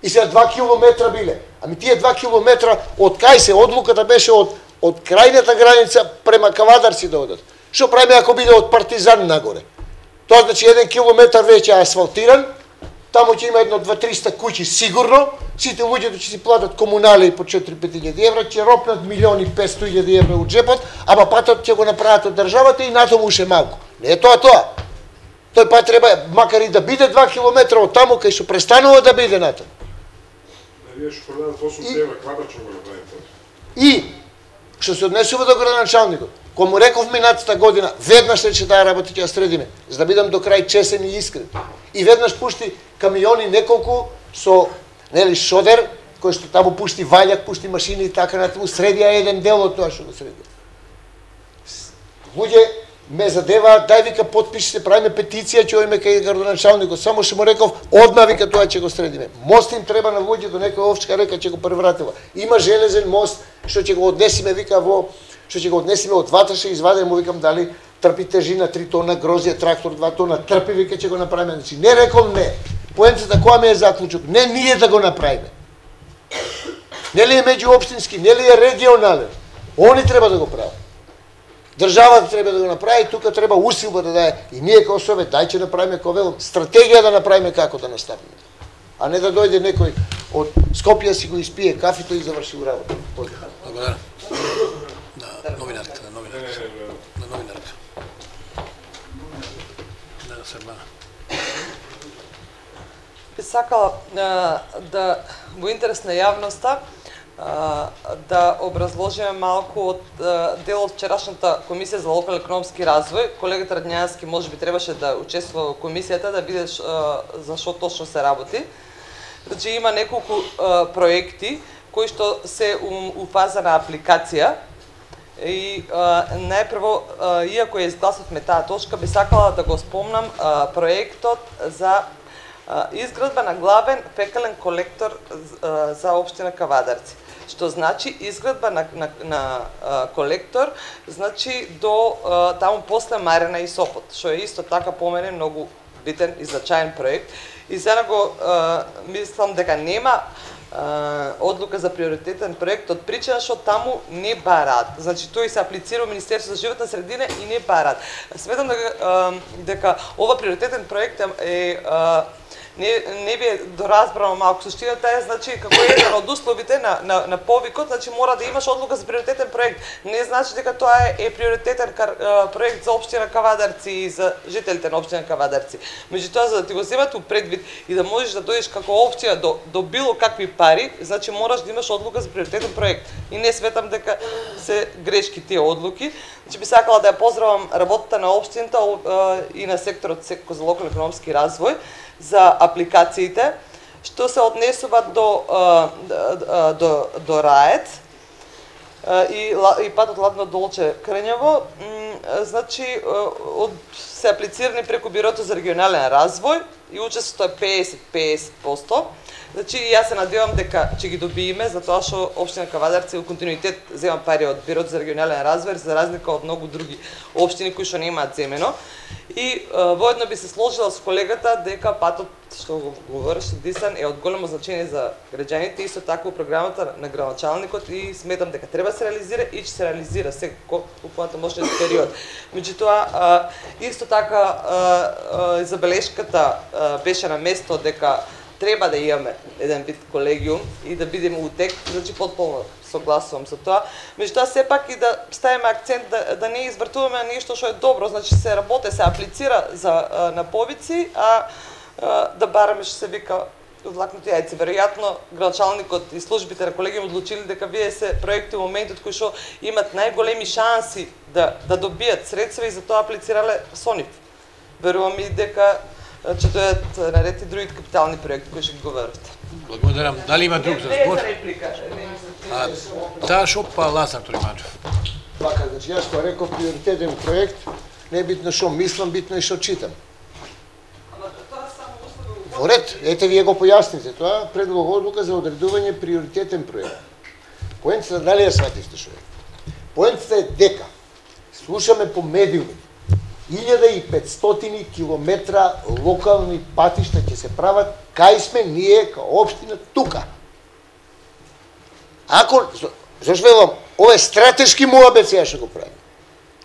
И сега 2 километра биле. Ами тие 2 километра од кај се одлуката беше од крајната граница према Кавадарци да одат. Што правиме ако биде од Партизан нагоре? Тоа значи 1 километар веќе асфалтиран, таму ќе има едно 2-300 куќи сигурно, сите луѓето ќе си платат комунали по 4-5 евра, ќе ропнат 1.500.000 евра од джепот, ама патот ќе го направат од државата и натаму уште малку. Не е тоа. Тој пат треба, макар и да биде 2 километра од таму, кај што престанува да биде натаму. Вие што продадат 8 евра квадрат ќе го направите. И што се однесува до градоначалникот, кога му реков минатата година, веднаш рече таа работа ќе ја средиме, за да бидам до крај чесен и искрен. И веднаш пушти камиони неколку со шодер, кој што таму пушти ваљак, пушти машини и така натаму, средија еден дел од тоа што го средија. Луѓе ме задеваат, дај вика потпишите, правиме петиција, ќе одиме кај градоначалникот, само што му реков, одма вика тоа ќе го средиме. Мост им треба на луѓе до некоја овчка река ќе го превратила. Има железен мост што ќе го однесиме вика што ќе го однесиме од Ваташа и извадиме, му викам дали трпи тежина 3 тона, грозија трактор 2 тона, трпи вика ќе го направиме. Значи не рекол не. Поентата која ми е заклучок? Не ние да го направиме. Нели е меѓуопштински, нели е регионален. Они треба да го прават. Државата треба да го направи, тука треба усилба да даде. И ние како совет, дај ќе направиме ковелом, стратегија да направиме како да наставиме. А не да дојде некој од Скопје си го испие кафето и заврши у работа. Благодарам. На новинарка. Би сакала да во интерес на јавноста да образложиме малку од дел од вчерашната комисија за локален економски развој. Колегата Радњански можеби требаше да учествува во комисијата да биде за што точно се работи. Значи има неколку проекти кои што се у фаза на апликација. И најпрво, иако ја изгласавме таа точка, би сакала да го спомнам проектот за изградба на главен фекален колектор за општина Кавадарци. Што значи изградба на колектор, значи до таму после Марина и Сопот, што е исто така по мене многу битен и значаен проект. И сега го мислам дека нема одлука за приоритетен проект од причина што таму не бараат. Значи тој се аплицира во Министерството за животна средина и не бараат. Сметам дека ова приоритетен проект е не би доразбрано малку. Суштината е, значи, како еден од условите на повикот, значи мора да имаш одлука за приоритетен проект. Не значи дека тоа е приоритетен проект за општина Кавадарци и за жителите на општина Кавадарци. Меѓутоа, за да ти го земат у предвид и да можеш да дојдеш како општина до било какви пари, значи мораш да имаш одлука за приоритетен проект. И не светам дека се грешки тие одлуки. Значи би сакала да ја поздравам работата на општината и на секторот за локален економски развој за апликациите, што се однесуваат до РАЕТ и патот Ладно Долче Крњево, значи се аплицирани преку Бирото за регионален развој и учеството е 50-50%. Значи јас се надевам дека ќе ги добиеме, затоа што општина Кавадарци во континуитет зема пари од Бирото за регионален развој, за разлика од многу други општини кои што немаат земено. И воедно би се сложила со колегата дека патот што го говореше Дисан е од големо значење за граѓаните, исто така во програмата на градоначалникот и сметам дека треба се реализира и ќе се реализира секако во понатамошниот период. Меѓутоа, исто така забелешката беше на место дека треба да имаме еден вид колегиум и да бидеме утек, значи потполно согласувам со тоа. Меѓутоа сепак и да ставиме акцент да не извртуваме на нешто што е добро, значи се работи, се аплицира на повици, а да бараме што се вика одлакнати јајци. Веројатно градоначалникот и службите на колегиум одлучили дека вие се проекти во моментот кои што имат најголеми шанси да добијат средства и затоа аплицирале со нив. Верувам и дека ќе дојдат наред и другите капитални проекти кои што ги говорите. Благодарам. Дали има друг за збор? Не е за реплика. Таа шопа Лазар Ториманчев. Вака, значи јас тоа реков приоритетен проект, не е битно што мислам, битно е што читам. Во ред, ете вие го појасните тоа, предлог одлука за одредување приоритетен проект. Поентата дали ја свативте што е? Поентата е дека слушаме по медиуми 1500 километра локални патишта ќе се прават, кај сме ние као општина тука. Ако, зашто велам, ова е стратешки муабет сега што го правиме.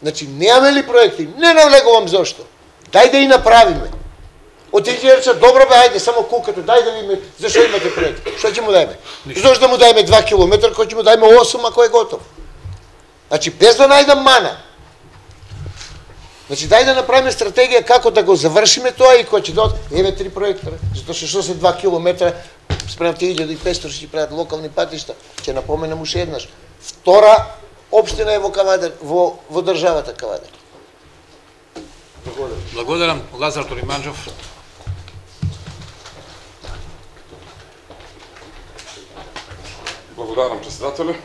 Значи, немаме ли проекти? Не навлегувам зашто. Дај да и направиме. Од инженерца, добро бе, ајде, само кукате, дај да видиме зашто имате проекти. Што ќе му дајме? Зашто да му дајме 2 километра, кој ќе му дајме 8, ако е готов. Значи, без да најдам мана. Значи, дај да направиме стратегија како да го завршиме тоа и кој ќе дадат, еве 3 проекта, затоа што се 2 километра спрема 1500 што ќе прават локални патишта, ќе напоменам уште еднаш. Втора општина е во државата Кавадар. Благодарам Лазар Ториманчев. Благодарам председателе.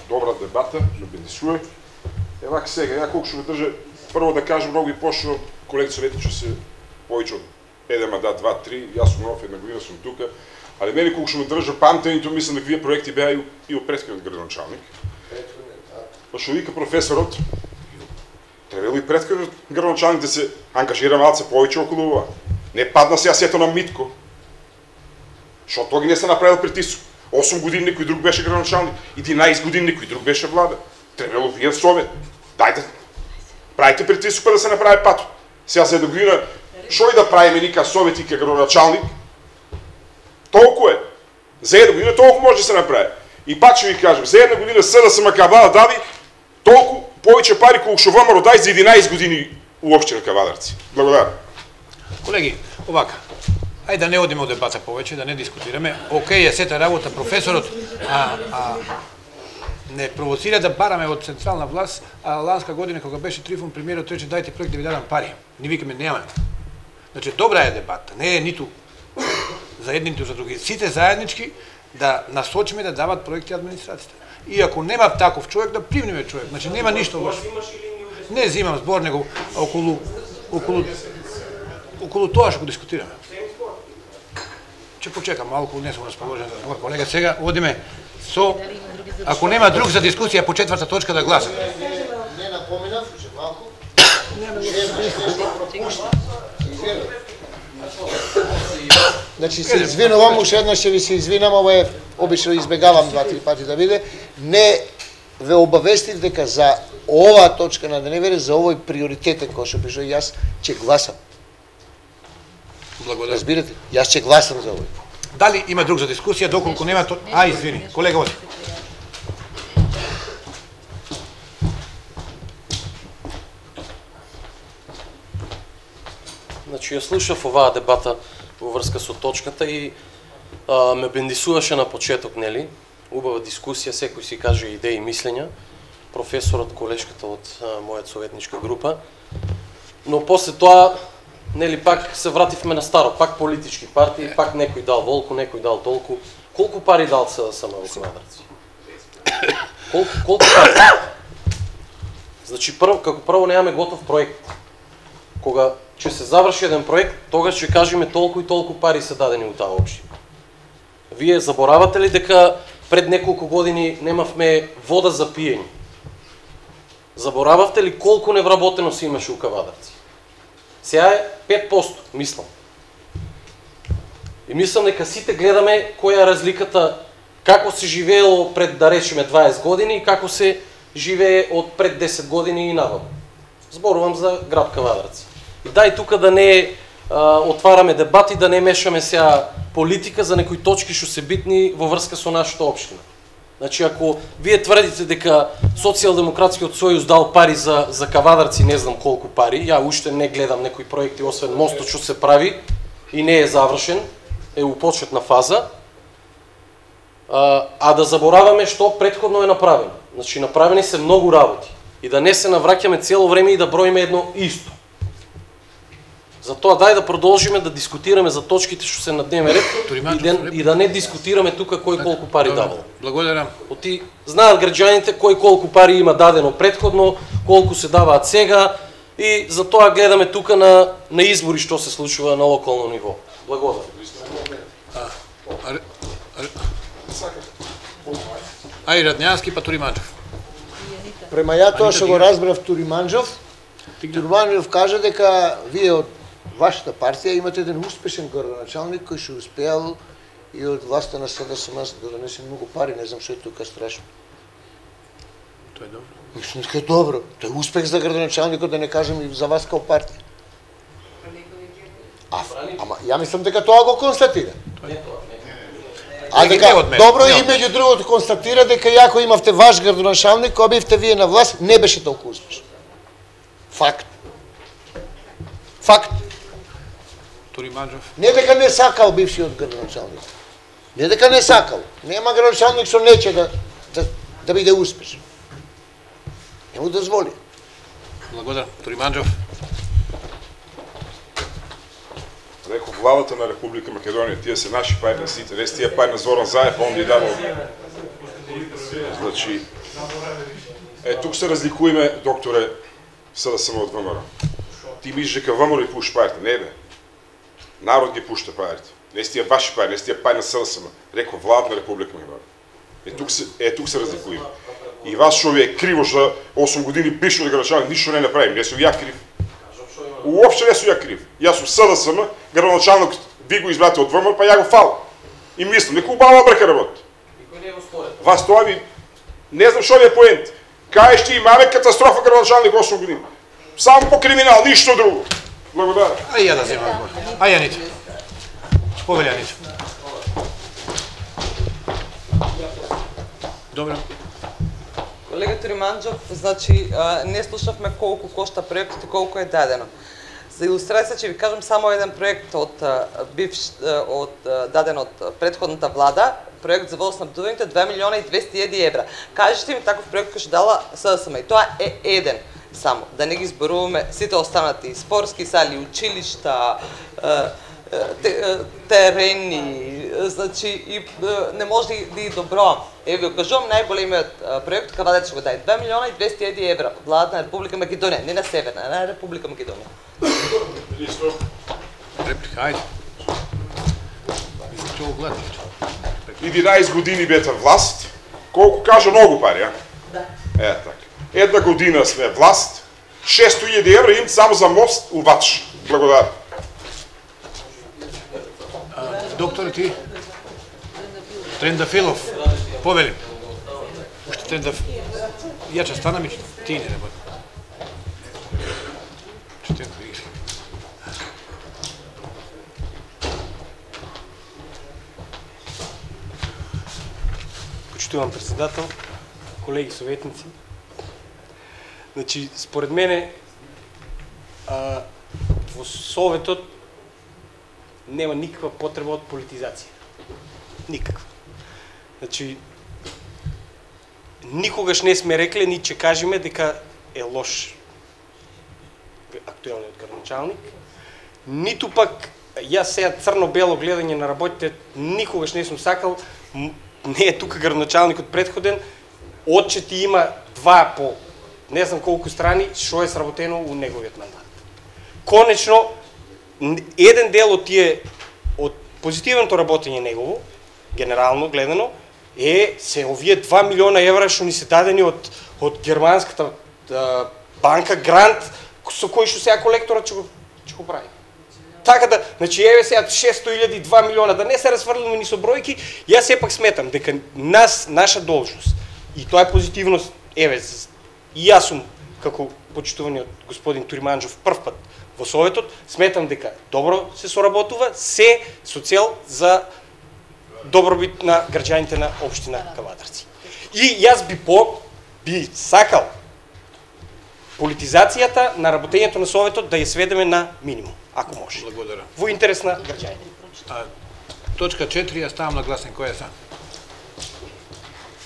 Добра дебата, ме бенесуе. Евак сега, ја колку што ме држа, прво да кажам многу и пошто колегите советници се повеќе од 1 мандат, 2, 3, јас сум нов, една година сум тука, али мене колку што ме држа памтењето, мислам дека вие проекти беа и од претходниот градоначалник. Па што вика професорот, требало и претходниот градоначалник да се ангажира малце повеќе околу ова. Не падна сега сето на Митко. Што тоа ги не се направил притисок. 8 години некој друг беше градоначалник, 11 години некој друг беше влада. Требало вие совет. Дајте, правите притисок па да се направи патот. Сега за една година, шо и да правиме ника совет и ка градоначалник, толку е. За една година толку може да се направи. И пак ќе ви кажем, за една година СДСМ Кавадар даде толку повеќе пари колку што ВМРО дај за 11 години у општина Кавадарци. Благодарам. Колеги, овака. Ајде да не одиме од дебата повеќе, да не дискутираме. Океј е сета работа професорот, не провоцира да бараме од централна власт, а ланска година кога беше Трифон премиерот рече дајте проект да ви дадам пари. Ни викаме немаме. Значи добра е дебата, не е ниту за едни ниту за други. Сите заеднички да насочиме да дават проекти администрацијата. И ако нема таков човек да примниме човек. Значи нема ништо лошо. Не зимам збор, него околу тоа што го дискутираме. Ќе почекам малку, не сум расположен за збор, колега. Сега одиме со, ако нема друг за дискусија по четврта точка да гласаме. Не напоменав, уште малку. Значи се извинувам, уште еднаш ќе ви се извинам, ова е обично избегавам 2-3 пати да биде. Не ве обавестив дека за оваа точка на дневен ред, за овој приоритетен кој што пишува јас, ќе гласам. Благодарам. Разбирате? Јас ќе гласам за овој. Дали има друг за дискусија, доколку нема то... извини, колега Оди. Значи, ја слушав оваа дебата во врска со точката и ме бендисуваше на почеток, нели? Убава дискусија, секој си каже идеи и мислења. Професорот, колешката од мојата советничка група. Но после тоа, нели, пак се вративме на старо, пак политички партии, пак некој дал волку, некој дал толку. Колку пари дал СДСМ во Квадраци? Колку пари? Значи, како прво немаме готов проект. Кога ќе се заврши еден проект, тогаш ќе кажеме толку и толку пари се дадени у таа општина. Вие заборавате ли дека пред неколку години немавме вода за пиење? Заборававте ли колку невработеност имаше у Кавадарци? Сега е 5%, мислам. И мислам дека сите гледаме која е разликата како се живеело пред, да речеме, 20 години и како се живее од пред 10 години и наваму. Зборувам за град Кавадарци. И дај тука да не отвараме дебати, да не мешаме сега политика за некои точки што се битни во врска со нашата општина. Значи, ако вие тврдите дека Социјалдемократскиот сојуз дал пари за Кавадарци, не знам колку пари, ја уште не гледам некои проекти, освен мостот што се прави и не е завршен, е у почетна фаза, а да забораваме што претходно е направено. Значи, направени се многу работи и да не се навраќаме цело време и да броиме едно исто. Затоа дај да продолжиме да дискутираме за точките што се на дневен ред и да не дискутираме тука кој колку пари давал. Благодарам. Оти знаат граѓаните кој колку пари има дадено претходно, колку се даваат сега и затоа гледаме тука на избори што се случува на локално ниво. Благодарам. Радњански па Туриманџов. Према ја тоа што го разбрав Туриманџов кажа дека вие од вашата партија имате еден успешен градоначалник кој што успеал и од власта на СДСМ да донесе многу пари, не знам што е тука страшно. Тоа е добро. Мислам дека е добро. Тоа е успех за градоначалникот, да не кажем и за вас као партија. Ама ја мислам дека тоа го констатира. А дека добро и меѓу другото констатира дека јако имавте ваш градоначалник, кога бевте вие на власт, не беше толку успешен. Факт. Факт. Туриманџов. Не дека не сакал бившиот градоначалник. Не дека не сакал. Нема градоначалник што нече да биде успешен. Не му дозволи. Благодарам. Туриманџов. Реков главата на Република Македонија, тие се наши пари на сите, не тие пари на Зоран Заев, он ги дадал. Значи, тук се разликуваме, докторе, СДСМ од ВМРО. Ти мислиш дека ВМРО ги пушта парите, не бе. Народ ги пушта парите. Не тие ваши пари, не тие пари на СДСМ. Реков влада на Република Македонија. Тук се разликуваме. И вас што ви е криво за 8 години бившиот градоначалник ништо не направи, не сум ја крив. Уопште не сум ја крив. Јас сум СДСМ, градоначалник ви го избрате од ВМРО, па ја го фал. И мислам, дека убава брка работи. Вас тоа ви не знам што ви е поент. Кај ще имаме катастрофа градоначалник 8 години. Само по криминал, ништо друго. Благодарам. Ја да земам одговор. Јаница. Повели Јаница. Добро. Колега Туриманџов, значи не слушавме колку кошта проектот и колку е дадено. За илустрација ќе ви кажам само еден проект даден од претходната влада, проект за водоснабдување 2 милиона и 200.000 евра. Кажете ми таков проект кој што дала СДСМ и тоа е еден само, да не ги зборуваме сите останати спортски сали, училишта, терени, значи и не може да ги доброам. Еве го кажувам најголемиот проект Кавадарци што го даде 2 милиона и 200.000 евра од владата на Република Македонија, не на Северна, на Република Македонија. Реплика, ајде. И 11 години бете власт, колку кажа многу пари, а? Да. Така. Една година сме власт, 600.000 евра им само за мост у Ватш. Благодарам. Доктор, ти? Трендафилов. Повели. Уште Трендафилов. Ја ќе станам и ти не бъде. почитувам председател, колеги съветници. Значи, според мене, в Советот нема никаква потреба от политизация. Никаква. Значи, никогаш не сме рекли, ни че кажеме дека е лош актуелниот градоначалник, ниту пак јас сега црно-бело гледање на работите никогаш не сум сакал, не е тука градоначалникот предходен, отчети има два по не знам колку страни што е сработено у неговиот мандат. Конечно, еден дел од тие од позитивното работење негово, генерално гледано, се овие 2 милиона евра што ни се дадени од германската банка грант со кој што сега колекторот ќе го прави. Така да, значи еве сега 600.000, 2 милиона, да не се разфрлиме ни со бројки, јас сепак сметам дека наша должност и тоа е позитивност, еве, и јас сум како почитуваниот господин Туриманџов прв пат во Советот, сметам дека добро се соработува, се со цел за добробит на граѓаните на општина Кавадарци. И јас би сакал политизацијата на работењето на Советот да ја сведеме на минимум, ако може. Благодарам. Во интерес на граѓаните. Точка 4, ја ставам на гласен, кој е за?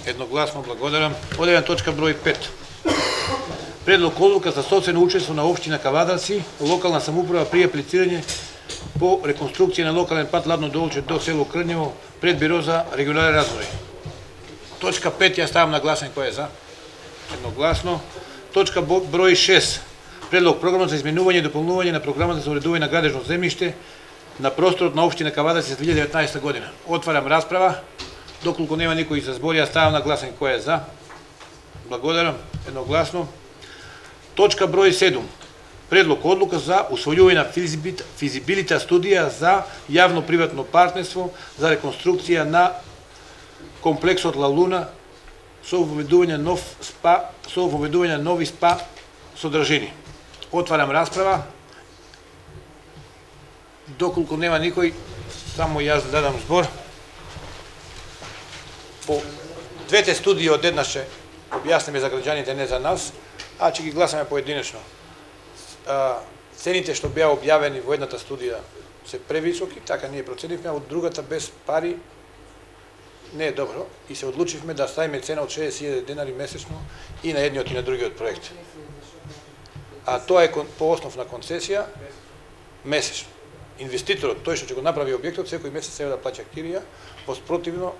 Едногласно, благодарам. Одевен точка број 5. Предлог одлука за собствено учество на општина Кавадарци, локална самоуправа при аплицирање по реконструкција на локален пат Ладно Долче до село Крњево пред Биро за регионален развој. Точка 5 ја ставам на гласен, кој е за? Едногласно. Точка број 6. Предлог програма за изменување и дополнување на програмата за уредување на градежно земјиште на просторот на општина Кавадарци за 2019 година. Отварам расправа. Доколку нема никој за збор, ја ставам на гласен, кој е за? Благодарам. Едногласно. Точка број 7. Предлог одлука за усвојување на физибилита студија за јавно-приватно партнерство за реконструкција на комплексот Ла Луна со воведување нови спа содржини. Отварам расправа. Доколку нема никој, само јас да дадам збор. По двете студии одеднаш ќе објасниме за граѓаните, не за нас, а ќе ги гласаме поединечно. Цените што беа објавени во едната студија се превисоки, така ние проценивме, а од другата без пари не е добро и се одлучивме да ставиме цена од 60.000 денари месечно и на едниот и на другиот проект. А тоа е по основ на концесија месечно. Инвеститорот, тој што ќе го направи објектот, секој месец треба да плаќа кирија, поспротивно,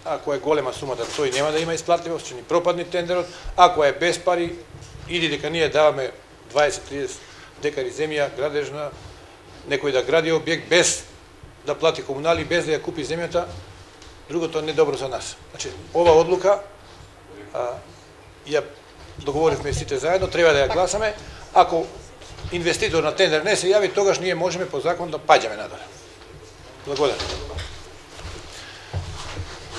ако е голема сумата, тој нема да има исплатливост, ќе ни пропадне тендерот, ако е без пари, иди дека ние даваме 20-30 декари земја, градежна, некој да гради објект без да плати комунали, без да ја купи земјата, другото не е добро за нас. Значи, ова одлука ја договоривме сите заедно, треба да ја гласаме. Ако инвеститор на тендер не се јави, тогаш ние можеме по закон да паѓаме надоле. Благодарам.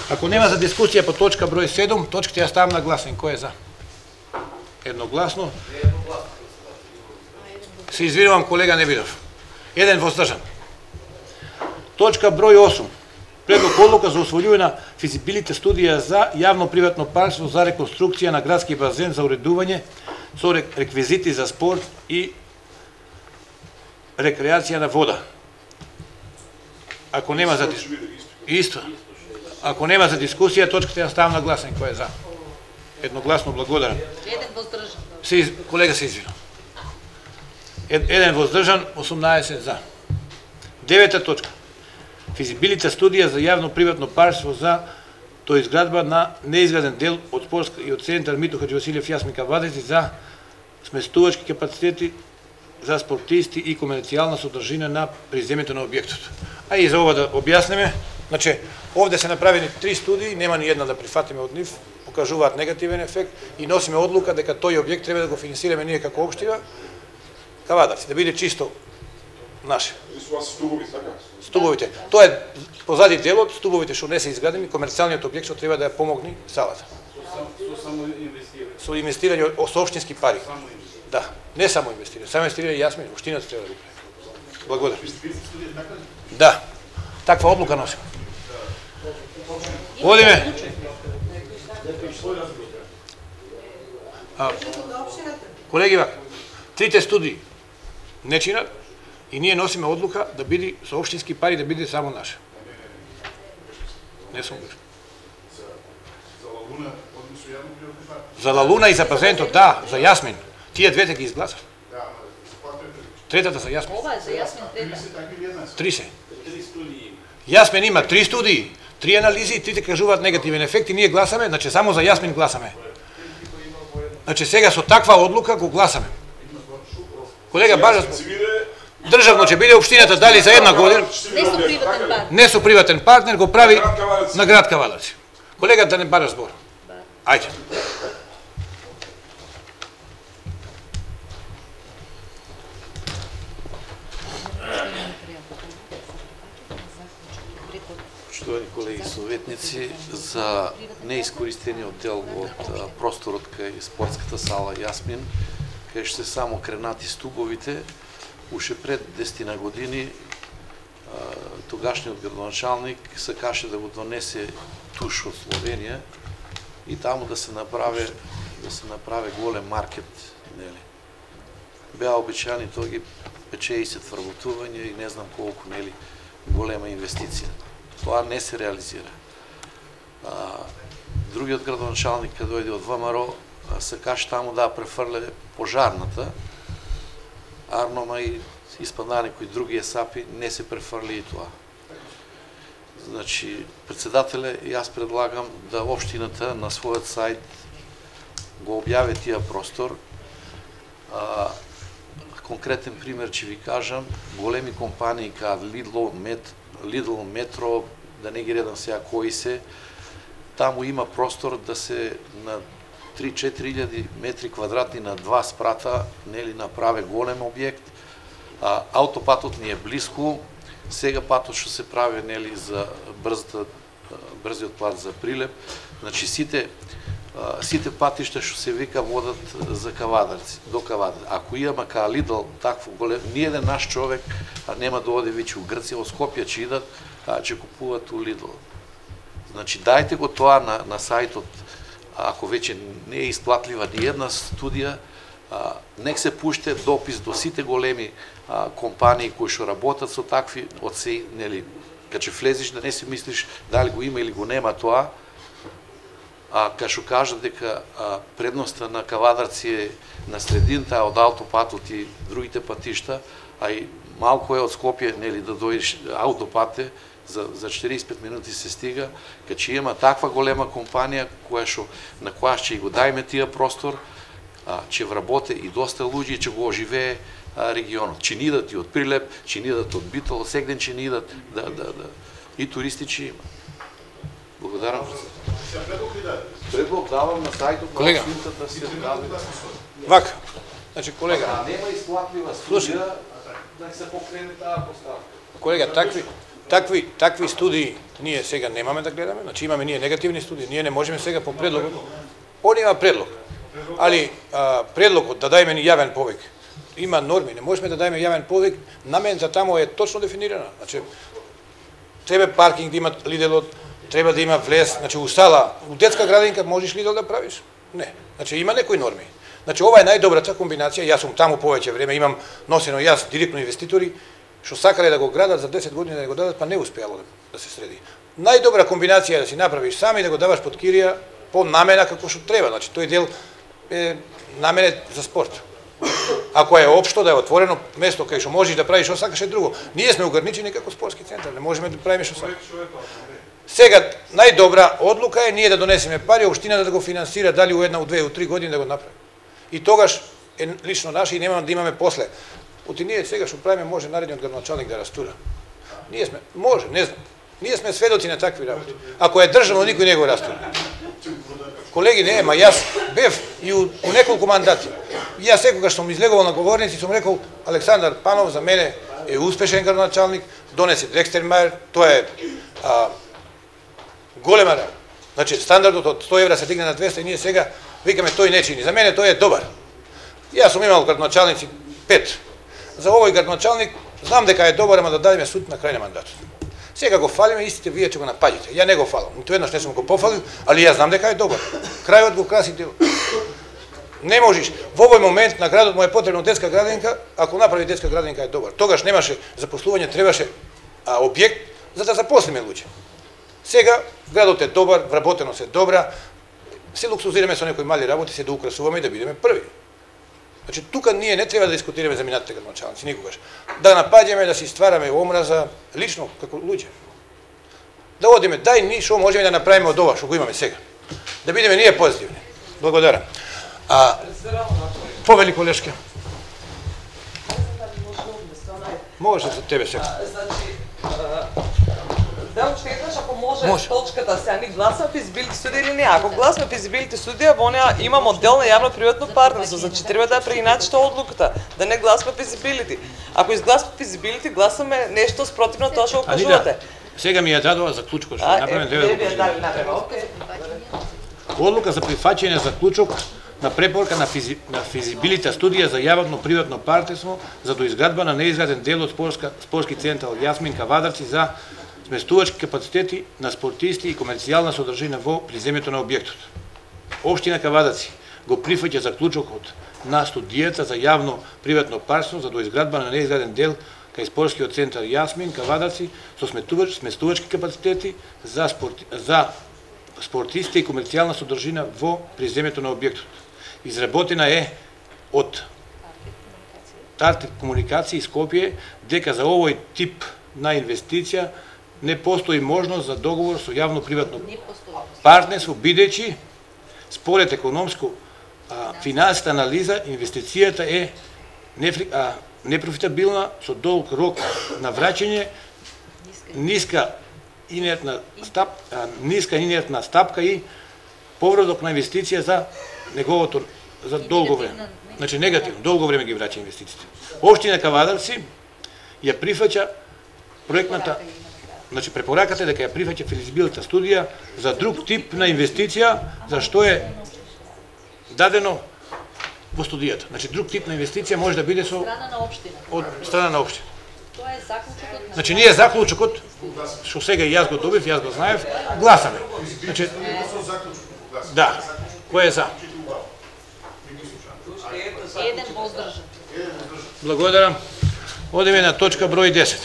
Ако нема за дискусија по точка број 7, точките ја ставам на гласен. Кој е за? Едногласно. Се извинувам, колега Небидов. Еден воздржан. Точка број 8. Предлог одлука за усвојување на физибилите студија за јавно-приватно партнерство за реконструкција на градски базен за уредување со реквизити за спорт и рекреација на вода. Ако нема за исто. Ако нема за дискусија, точката ја ставам на гласен. Кој е за? Едногласно, благодарам. Еден воздржан. Колега се извинува. Еден воздржан, 18 за. 9 точка. Физибилита студија за јавно-приватно партнерство за доизградба на неизграден дел од спортска и од центар Мито Хаџи Василев Јасмин Кавадарци за сместувачки капацитети за спортисти и комерцијална содржина на приземјето на објектот. А и за ова да објаснеме, значи, овде се направени 3 студии, нема ни една да прифатиме од нив, покажуваат негативен ефект и носиме одлука дека тој објект треба да го финансираме ние како општина Кавадарци, да биде чисто наше. Стубовите. Тоа е позади делот, стубовите што не се изградени, комерцијалниот објект што треба да ја помогне салата. Со инвестирање со општински пари. Да, не само инвестирање, само инвестирање јасмин, општината треба да го прави. Благодарам. Да. Таква одлука носим. Одиме. Колеги, трите студии не чинат и ние носиме одлука да биде со општински пари да биде само наше. Не сум грешен. За Лалуна и за Пазентот, да, за Јасмин. Тие двете ги изгласав. Третата за Јасмин. Ова е за Јасмин трета. Три се. Јасмин има 3 студии, 3 анализи, трите кажуваат негативен ефект и ние гласаме, значи само за Јасмин гласаме. Значи сега со таква одлука го гласаме. Колега Бажа, државно ќе биде општината дали за една година. Не со приватен партнер. Не со приватен партнер го прави на град Кавадарци. Колега да не бара збор. Ајде. Поштовани колеги советници, за неискористениот дел од просторот кај спортската сала Јасмин, кај што се само кренати стубовите, уште пред 10 години тогашниот градоначалник сакаше да го донесе туш од Словенија и таму да се направи голем маркет, нели. Беа обичани тоа ги 50 вработувања и не знам колку, нели, голема инвестиција. Тоа не се реализира. Другиот градоначалник кога дојде од ВМРО сакаше таму да префрле пожарната, арнома и испадна некои други есапи, не се префрли и тоа. Значи, председателе, јас предлагам да општината на својот сајт го објави тие простор. Конкретен пример ќе ви кажам, големи компании кај Lidl, Метро, да не ги редам сега кои се, таму има простор да се на 3-4 илјади метри квадратни на 2 спрата, нели, направи голем објект. Аутопатот ни е блиску, сега патот што се прави, нели, за брзиот пат за Прилеп, значи сите патишта што се вика водат за Кавадарци, до Кавадарци. Ако има кај Lidl такво голем, ниеден наш човек нема да оде веќе у Грција, од Скопје ќе идат, ќе купуваат у Lidl. Значи дајте го тоа на сајтот, ако веќе не е исплатлива ни една студија, нек се пуште допис до сите големи компании кои што работат со такви одсеи, нели, кога ќе влезеш да не си мислиш дали го има или го нема тоа, кога што кажат дека предноста на Кавадарци е на средината од аутопатот и другите патишта, а и малку е од Скопје, нели, да дојдеш аутопате, за 45 минути се стига, кога ќе има таква голема компанија на која ќе го дајме тие простор, ќе вработе и доста луѓе ќе го оживее регионот. Ќе ни идат и од Прилеп, ќе ни идат од Битол, сегден ќе ни идат и туристи ќе има. Благодарам. Предлог давам на сајтот на општината да се објави. Вака. Значи, колега, Нема исплатлива студија да се покрене таа поставка. колега, такви студии ние сега немаме да гледаме, значи имаме ние негативни студии, ние не можеме сега по предлогот. Он има предлог, али предлогот да дајме ни јавен повик. Има норми, не можеме да дајме јавен повик, намената таму е точно дефинирана. Значи, треба паркинг да има Lidl, треба да има влез, значи у сала, у детска градинка можеш Lidl да правиш? Не. Значи има некои норми. Значи ова е најдобрата комбинација, јас сум таму повеќе време, имам носено јас директно инвеститори, што сакале да го градат за 10 години да го дадат, па не успеало да се среди. Најдобра комбинација е да си направиш сами да го даваш под кирија по намена како што треба, значи тој дел е наменет за спорт. Ако е општо да е отворено место кај што можеш да правиш што сакаш е друго. Ние сме ограничени како спортски центар, не можеме да правиме што сакаш. Сега најдобра одлука е ние да донесеме пари, општината да го финансира дали у 1, у 2, у 3 години да го направи. И тогаш е лично наше и нема да имаме после. Оти ние сега што правиме може наредниот градоначалник да растура. Ние сме, може, не знам. Ние сме сведоци на такви работи. Ако е државно, никој не го растура. Колеги, не, ма јас бев и у неколку мандати. Јас секогаш сум излегувал на говорници, сум рекол Александар Панов за мене е успешен градоначалник, донесе Дрекстермајер, тоа е голема работа. Значи, стандардот од 100 евра се дигна на 200 и ние сега викаме тој не чини. За мене тој е добар. Јас сум имал градоначалници 5. За овој градоначалник знам дека е добар, ама да дадеме суд на крај на мандатот. Сега го фалиме, истите вие ќе го нападите. Ја не го фалам. Ниту еднаш не сум го пофалил, али ја знам дека е добар. Крајот го краси дело. Не можеш. Во овој момент на градот му е потребно детска градинка, ако направи детска градинка е добар. Тогаш немаше запослување, требаше објект за да запослиме луѓе. Сега градот е добар, вработеност е добра, се луксузираме со некои мали работи, се да украсуваме и да бидеме први. Значи тука ние не треба да дискутираме за минатите градоначалници никогаш. Да напаѓаме, да си ствараме омраза лично како луѓе. Да одиме, дај ни што можеме да направиме од ова што го имаме сега. Да бидеме ние позитивни. Благодарам. Повели колешке. Може за тебе сега. Да, уште еднаш, ако може точката сега ни гласува feasibility студија или не. Ако гласува feasibility студија, во неа има модел на јавно-приватно партнерство, значи треба да преиначите одлуката, да не гласува feasibility. Ако изгласува feasibility, гласуваме нешто спротивно тоа што го кажувате. Сега ми ја дадува заклучок што направиме треба. Одлука за прифаќање заклучок на препорка на физибилита студија за јавно-приватно партнерство за доизградба на неизграден дел од спортски центар Јасмин Кавадарци за сместувачки капацитети на спортисти и комерцијална содржина во приземјето на објектот. Општина Кавадарци го прифаќа заклучокот на студијата за јавно-приватно партнерство за доизградба на неизграден дел кај спортскиот центар Јасмин Кавадарци со сместувачки капацитети за спортисти и комерцијална содржина во приземјето на објектот. Изработена е од Тартик комуникација Скопје дека за овој тип на инвестиција не постои можност за договор со јавно-приватно партнерство, бидејќи според економско финансиска анализа инвестицијата е непрофитабилна со долг рок на враќање, ниска инертна стапка и повредок на инвестиција за неговото за долго време. Значи негативно, долго време ги враќа инвестициите. Општина Кавадарци ја прифаќа проектната, значи препораката е дека ја прифаќа физибилната студија за друг тип на инвестиција за што е дадено во студијата. Значи друг тип на инвестиција може да биде со страна на општина. Од страна на општина. Тоа е заклучокот. Значи ние заклучокот што сега и јас го добив, јас го знаев, гласаме. Значи да, кој е за? Еден воздржан. Благодарам. Одиме на точка број 10.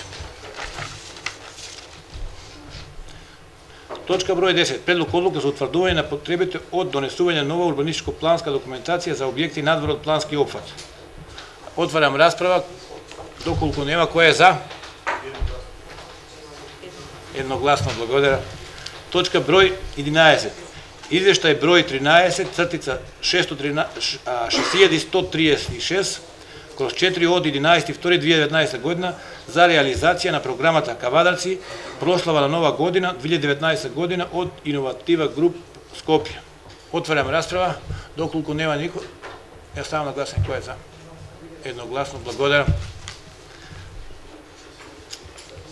Точка број 10. Предлог одлука за утврдување на потребите од донесување нова урбанистичко-планска документација за објекти надвор од плански опфат. Отварам расправа. Доколку нема кој е за? Едногласно, благодарам. Точка број 11. Извештај број 13, цртица 6136/4 од 11.2.2019 година за реализација на програмата Кавадарци прослава на нова година 2019 година од Иноватива груп Скопје. Отварам расправа, доколку нема никој, ја ставам на гласање кој е за. Едногласно, благодарам.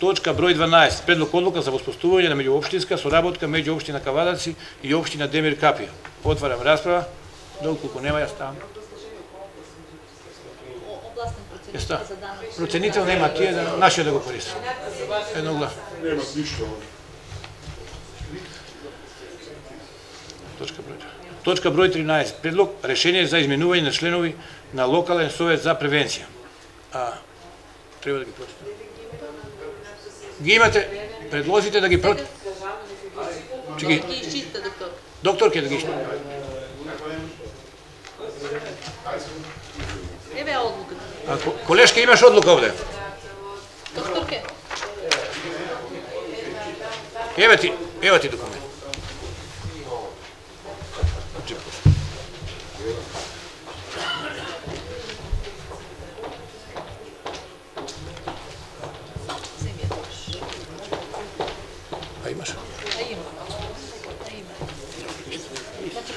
Точка број 12. Предлог одлука за воспоставување на меѓуопштинска соработка меѓу општина Кавадарци и општина Демир Капија. Отварам расправа, доколку нема ја ставам. Проценител нема, тие да нашиот да го користи. Едногласно. Нема ништо. Точка број 13. Предлог решение за изменување на членови на локален совет за превенција. Треба да ги прочитам. Ги имате, предложите да ги прочитам. Ги изчита, доктор. Доктор ќе да ги изчита. Еве одлуката. Колешка, имаш одлука овде? Докторке. Ева ти документ.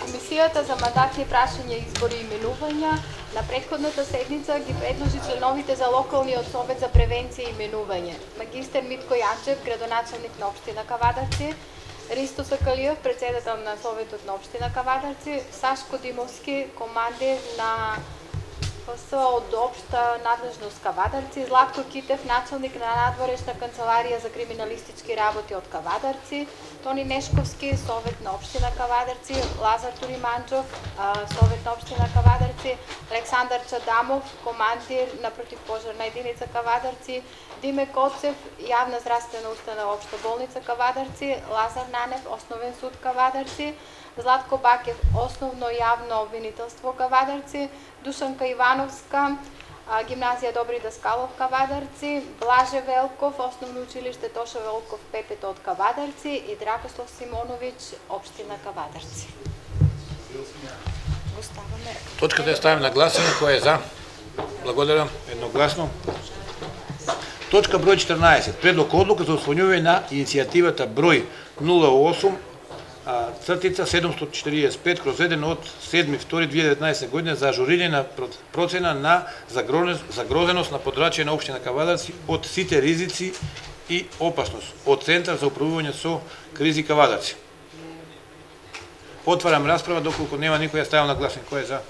Комисијата за мандатни прашања, избори и именувања на претходната седница ги предложи членовите за локалниот совет за превенција и именување. Магистер Митко Јанчев, градоначалник на општина Кавадарци, Ристо Сакалиев, председател на советот на општина Кавадарци, Сашко Димовски, командир на ФС од Обшта надлежност Кавадарци, Златко Китев, началник на надворешна канцеларија за криминалистички работи од Кавадарци, Тони Нешковски, Совет на општина Кавадарци, Лазар Туриманджов, Совет на општина Кавадарци, Александар Чадамов, командир на противпожарна единица Кавадарци, Диме Коцев, јавна здравствена установа Општа болница Кавадарци, Лазар Нанев, Основен суд Кавадарци, Златко Бакев, Основно јавно обвинителство Кавадарци, Душанка Ивановска, Гимназија Добри Даскалов Кавадарци, Блаже Велков, Основно училиште Тоша Велков Пепето од Кавадарци и Драгослав Симоновиќ, Општина Кавадарци. Го ставаме. Точката ја ставим на гласање, кој е за? Благодарам, едногласно. Точка број 14. Предлог одлука за усвојување на иницијативата број 08/745/1 од 7.2.2019 година за ажурирање на процена на загрозеност на подрачје на општина Кавадарци од сите ризици и опасност од Центар за управување со кризи Кавадарци. Отварам расправа, доколку нема никој, ја ставам на гласање. Кој е за?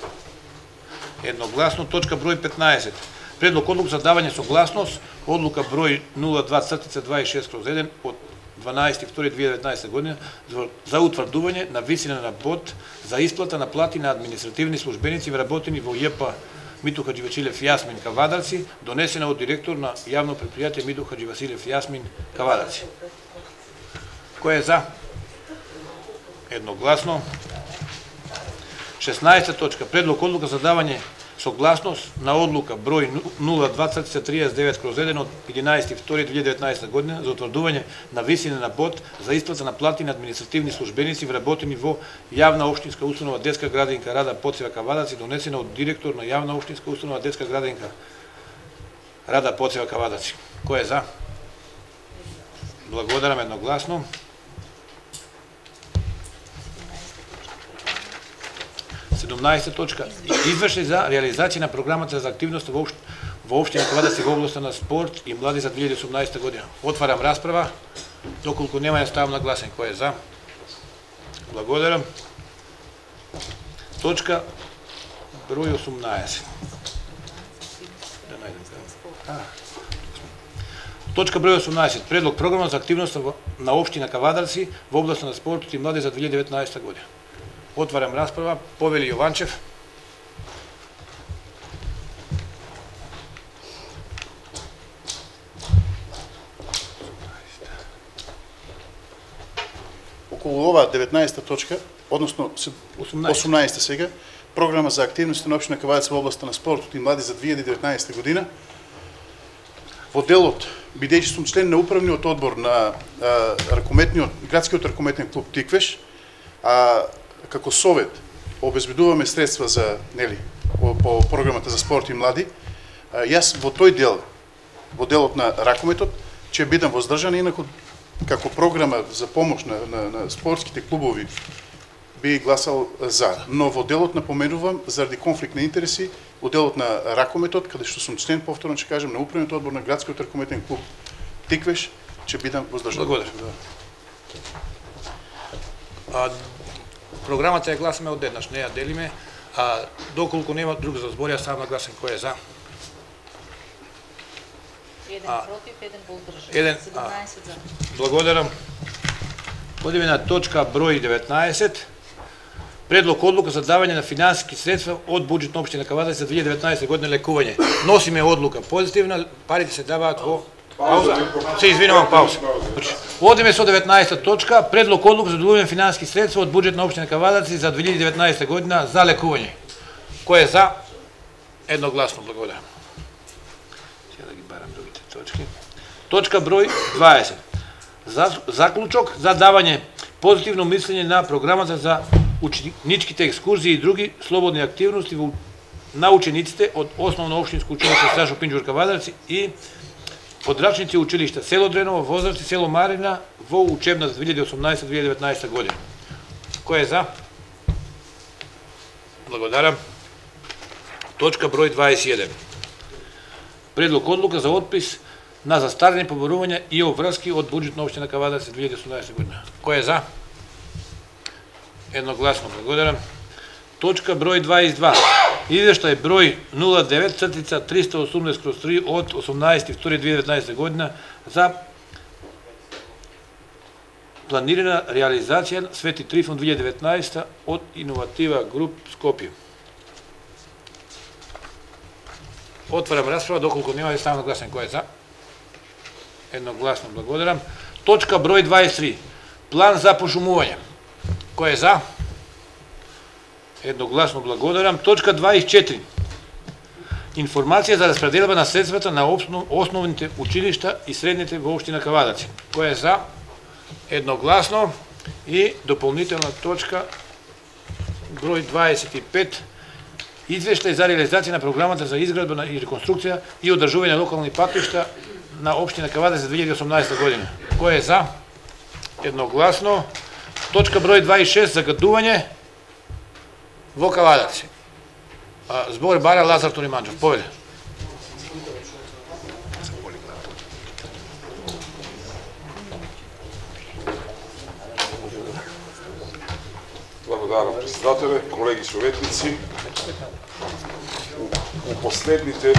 Едногласно. Точка број 15. Предлог одлука за давање согласност, одлука број 02/26/1 од 12.2.2019 година за утврдување на висина на бод за исплата на плати на административни службеници вработени во ЈП Миту Хадживасилев Јасмин Кавадарци, донесена од директор на јавно предпријатие Миту Хадживасилев Јасмин Кавадарци. Кој е за? Едногласно. 16 точка. Предлог одлука за давање согласност на одлука број 02/39/1 од 11.2.2019 година за утврдување на висина на бод за исплата на плати на административни службеници вработени во јавна општинска установа Детска градинка Рада Поцева Кавадарци, донесена од директор на јавна општинска установа Детска градинка Рада Поцева Кавадарци. Кој е за? Благодарам, едногласно. 17 точка. Изврши за реализација на програмата за активност во општина Кавадарци во областа на спорт и млади за 2018 година. Отварам расправа, доколку нема ја ставам на гласање. Кој е за? Благодарам. Точка број 18. Точка број 18. Предлог програма за активност на општина Кавадарци во областа на спортот и млади за 2019 година. Отварам расправа. Повели Јованчев. Околу ова 19 точка, односно 18 сега, програма за активности на општина Кавадарци во областа на спортот и млади за 2019 година. Во делот, бидејќи сум член на управниот одбор на градскиот ракометен клуб Тиквеш, како совет обезбедуваме средства за по програмата за спорт и млади. Јас во тој дел, во делот на ракометот, ќе бидам воздржан, инаку како програма за помош на спортските клубови би гласал за. Но во делот напоменувам, заради конфликт на интереси, во делот на ракометот, каде што сум член, повторно ќе кажам, на управниот одбор на градскиот ракометен клуб Тиквеш, ќе бидам воздржан. Благодарам. Програмата ја гласаме одеднаш, не ја делиме. Доколку нема друг за збор, ја ставам на гласање. Кој е за? Еден против, еден воздржан. 17 за. Благодарам. Одиме на точка број 19. Предлог одлука за давање на финансиски средства од буџет на општина Кавадарци за 2019 година лекување. Носиме одлука позитивна, парите се даваат во пауза. Се извинувам, пауза. Одиме со 19 точка. Предлог одлука за доделување финансиски средства од буџет на општина Кавадарци за 2019 година за лекување. Кој е за? Едногласно, благодарам. Сега да ги барам другите точки. Точка број 20. Заклучок за давање позитивно мислење на програмата за ученичките екскурзии и други слободни активности на учениците од Основно општинско училиште Сашо Пинџур Кавадарци и подрачници училишта село Дреново, Возраст и село Марина во учебната 2018-2019 година. Кој е за? Благодарам. Точка број 21. Предлог одлука за отпис на застарени поборувања и обврски од буџет на општина Кавадарци 2018 година. Кој е за? Едногласно, благодарам. Точка број 22. Извештај број 09/380/3 од 18.2.2019 година за планирана реализација Свети Трифон 2019 од Иноватива Груп Скопје. Отварам расправа, доколку нема да ставам гласен. Кој е за? Едногласно благодарам. Точка број 23. План за пошумување. Кој е за? Едногласно благодарам. Точка 24. Информација за распределба на средствата на основните училишта и средните во општина Кавадаци. Кој е за? Едногласно. И дополнителна точка број 25. Извештај за реализација на програмата за изградба и реконструкција и одржување на локални патишта на општина Кавадаци за 2018 година. Кој е за? Едногласно. Точка број 26. Загадување во Кавадаци. Збор бара Лазар Тониманџов. Повеле. Благодарам, председателе, колеги советници. У последните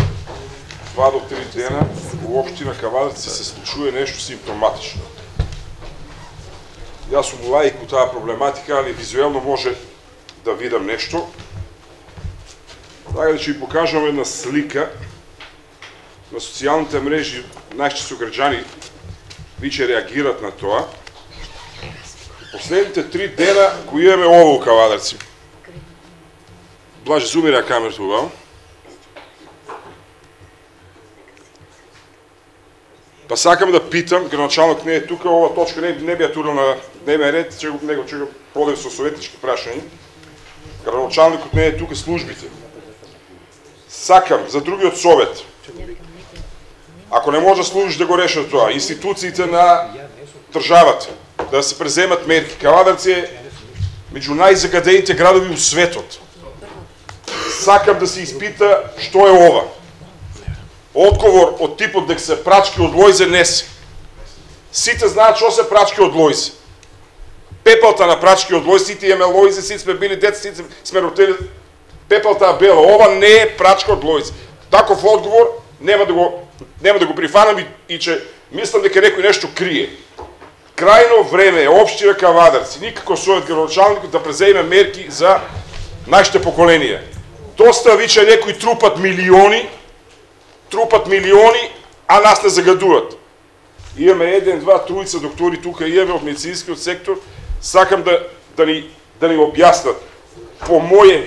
2 до 3 дена во општина Кавадаци се случува нешто симптоматично. Јас сум лаик у таа проблематика, али визуелно може да видам нешто. Така да ќе ви покажам една слика на социјалните мрежи. Нашите сограѓани виќе реагират на тоа. Последните 3 дена кои имаме ово у Кавадарци. Блаже, зумира камерата убаво. Па сакам да питам, градоначалник не е тука, ова точка не би ја турил на дневен ред, ќе го продем со советнички прашања. Градоначалникот не е тука, службите. Сакам за другиот совет. Ако не може служиш да го решат тоа, институциите на државата да се преземат мерки. Кавадарци е меѓу најзагадените градови у светот. Сакам да се испита што е ова. Одговор од типот дека се прачки од лојзе не се. Сите знаат што се прачки од лојзе. Пепелта на прачки од лојзе, сите имаме лојзе, сите сме били деца, сите сме родители. Пепелта е бела. Ова не е прачка од лојзе. Таков одговор нема да го прифанам и че мислам дека некој нешто крие. Крајно време е општина Кавадарци, никако совет градоначалникот да преземе мерки за нашите поколенија. Доста виќе некои трупат милиони, а нас не загадуват. Имаме 1, 2, 3 доктори тука, имаме од медицинскиот сектор, сакам да ни објаснат. По моје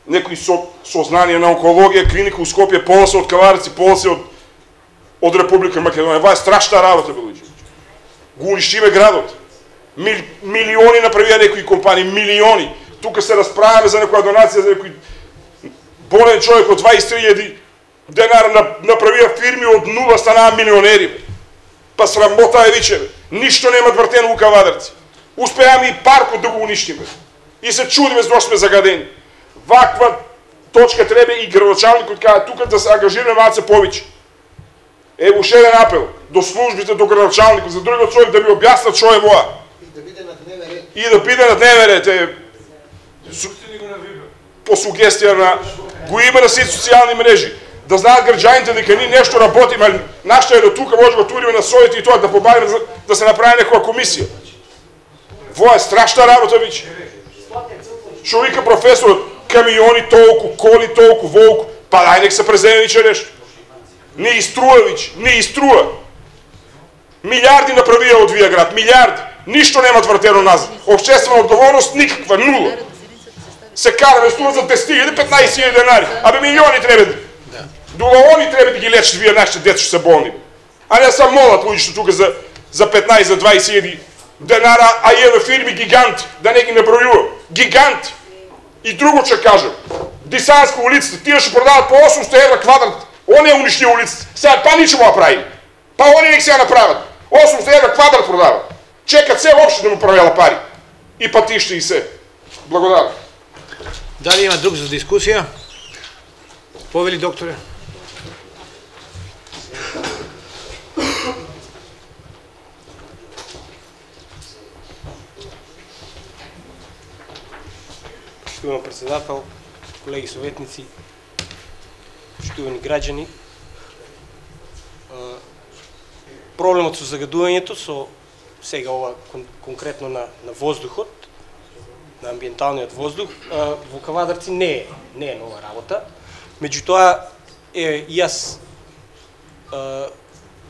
некои сознание на онкологија, клиника у Скопје, пола се од Кавадарци, пола се од Република Македонија. Ова е страшна работа, белуѓе. Го уништиме градот. Милиони направија некои компании, милиони. Тука се расправаме за некоја донација, за некој болен човек од 23.000 денара направија фирми од нула, станаа милионери. Па срамота е виќе. Ништо нема вртено у Кавадарци. Успеаме и паркот да го уништиме. И се чудиме зашто сме загадени. Ваква точка треба и градоначалникот каде тука да се ангажираме малце повеќе. Ево уште еден апел до службите, до градоначалникот, за другиот човек да ми објаснат што е воа. И да биде на дневен ред. И да биде на дневен ред. По сугестија на го има на сите социјални мрежи. Да знаат граѓаните дека ние нешто работиме, нашто е до тука, може го туриме на совет и тоа да побавиме да се направи некоја комисија. Во е страшна работа виќе. Што вика професорот, камиони толку, коли толку, волку, па дај нек се преземе виќе нешто. Не иструа виќе, не иструа. Милиарди направија од Вијаград, милиарди. Ништо нема вртено назад. Општествена одговорност никаква, нула. Се караме стува за 10.000, 15.000 денари. Абе милиони треба. Долаони треба да ги лечат вие нашите деца што се болни. А не са молат луѓе што тука за 15, за 20.000 денара, а имаме фирми гиганти, да не ги набројувам. Гиганти. И друго ќе кажам. Дисанска улицата, тие што продават по 800 евра квадрат, он е уништил улицата. Сега па ничего направи. Па они нек сега направат. 800 евра квадрат продават. Чекат се воопшто да му правела пари. И патиште и се. Благодарам. Дали има друг за дискусија? Повели докторе. Господин председател, колеги советници, почитувани граѓани. Проблемот со загадувањето, со сега ова конкретно на воздухот, на амбиенталниот воздух, во Кавадарци не е нова работа. Меѓутоа, и јас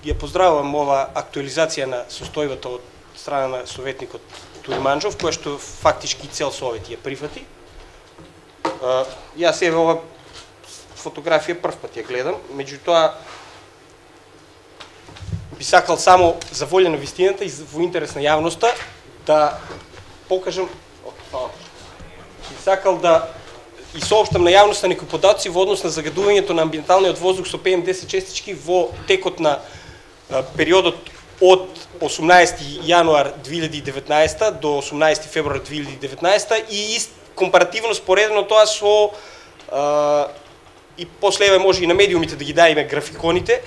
ја поздравувам ова актуализација на состојбата од страна на советникот Туриманџов, која што фактички цел совет ја прифати. Јас ова фотографија прв пат ја гледам, меѓутоа би сакал само за волја на вистината и во интерес на јавноста да покажам, би сакал да и соопштам на јавноста некои податоци во однос на загадувањето на амбиенталниот воздух со PM10 честички во текот на периодот од 18 јануар 2019 до 18 февруар 2019 и компаративно споредено тоа со и после еве може и на медиумите да ги дајме графиконите,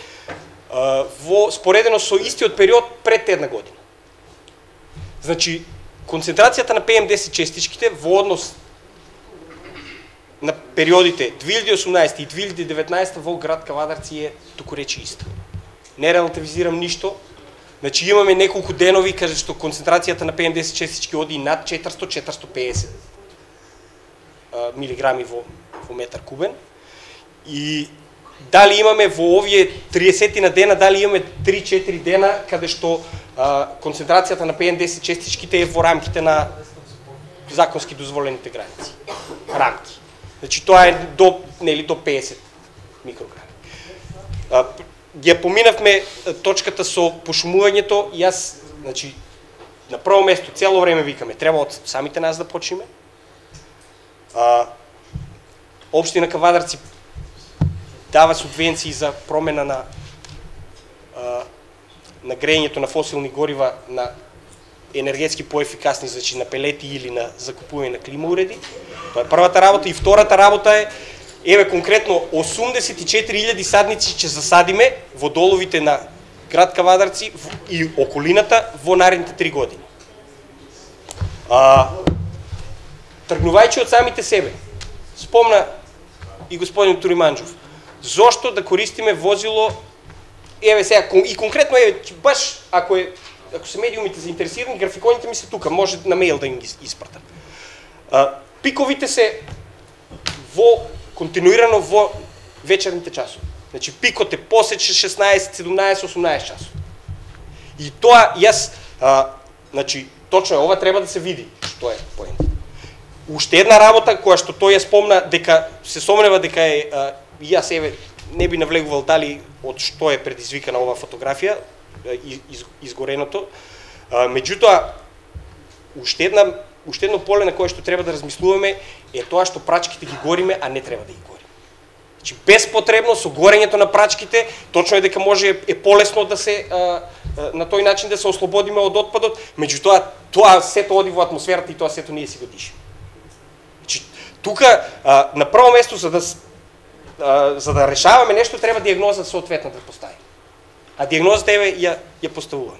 во споредено со истиот период пред една година. Значи, концентрацијата на PM10 честичките во однос на периодите 2018 и 2019 во град Кавадарци е туку речи иста. Не релативизирам ништо. Значи имаме неколку денови каде што концентрацијата на PM10 честички оди над 400-450 милиграми во метар кубен. И дали имаме во овие 30 на дена, дали имаме 3-4 дена каде што концентрацијата на PM10 честичките е во рамките на законски дозволените граници. Рамки. Значи тоа е до 50 микрограми. Ја поминавме точката со пошумувањето и јас, значи, на прво место цело време викаме, треба од самите нас да почнеме. Општина Кавадарци дава субвенции за промена на грејењето на фосилни горива на енергетски поефикасни, значи на пелети или на закупување на климауреди. Тоа е првата работа. И втората работа е, еве конкретно 84.000 садници ќе засадиме во доловите на град Кавадарци и околината во наредните 3 години. Тргнувајќи од самите себе, спомна и господин Туриманџов, зошто да користиме возило, еве сега, и конкретно еве, баш ако се медиумите заинтересирани, графиконите ми се тука, може на мејл да им ги испратам. Пиковите се континуирано во вечерните часови. Значи пикот е после 16, 17, 18 часови. И тоа јас, значи точно ова треба да се види што е поента. Уште една работа која што тој ја спомна дека се сомнева дека е, јас еве не би навлегувал дали од што е предизвикана ова фотографија, изгореното. Меѓутоа, уште едно поле на кое што треба да размислуваме е тоа што прачките ги гориме, а не треба да ги гориме. Значи, безпотребно со горењето на прачките, точно е дека може е полесно да се на тој начин да се ослободиме од отпадот, меѓутоа тоа сето оди во атмосферата и тоа сето ние си го дишеме. Значи, тука на прво место за да решаваме нешто треба дијагноза соодветно да поставиме. А дијагнозата еве ја поставуваме.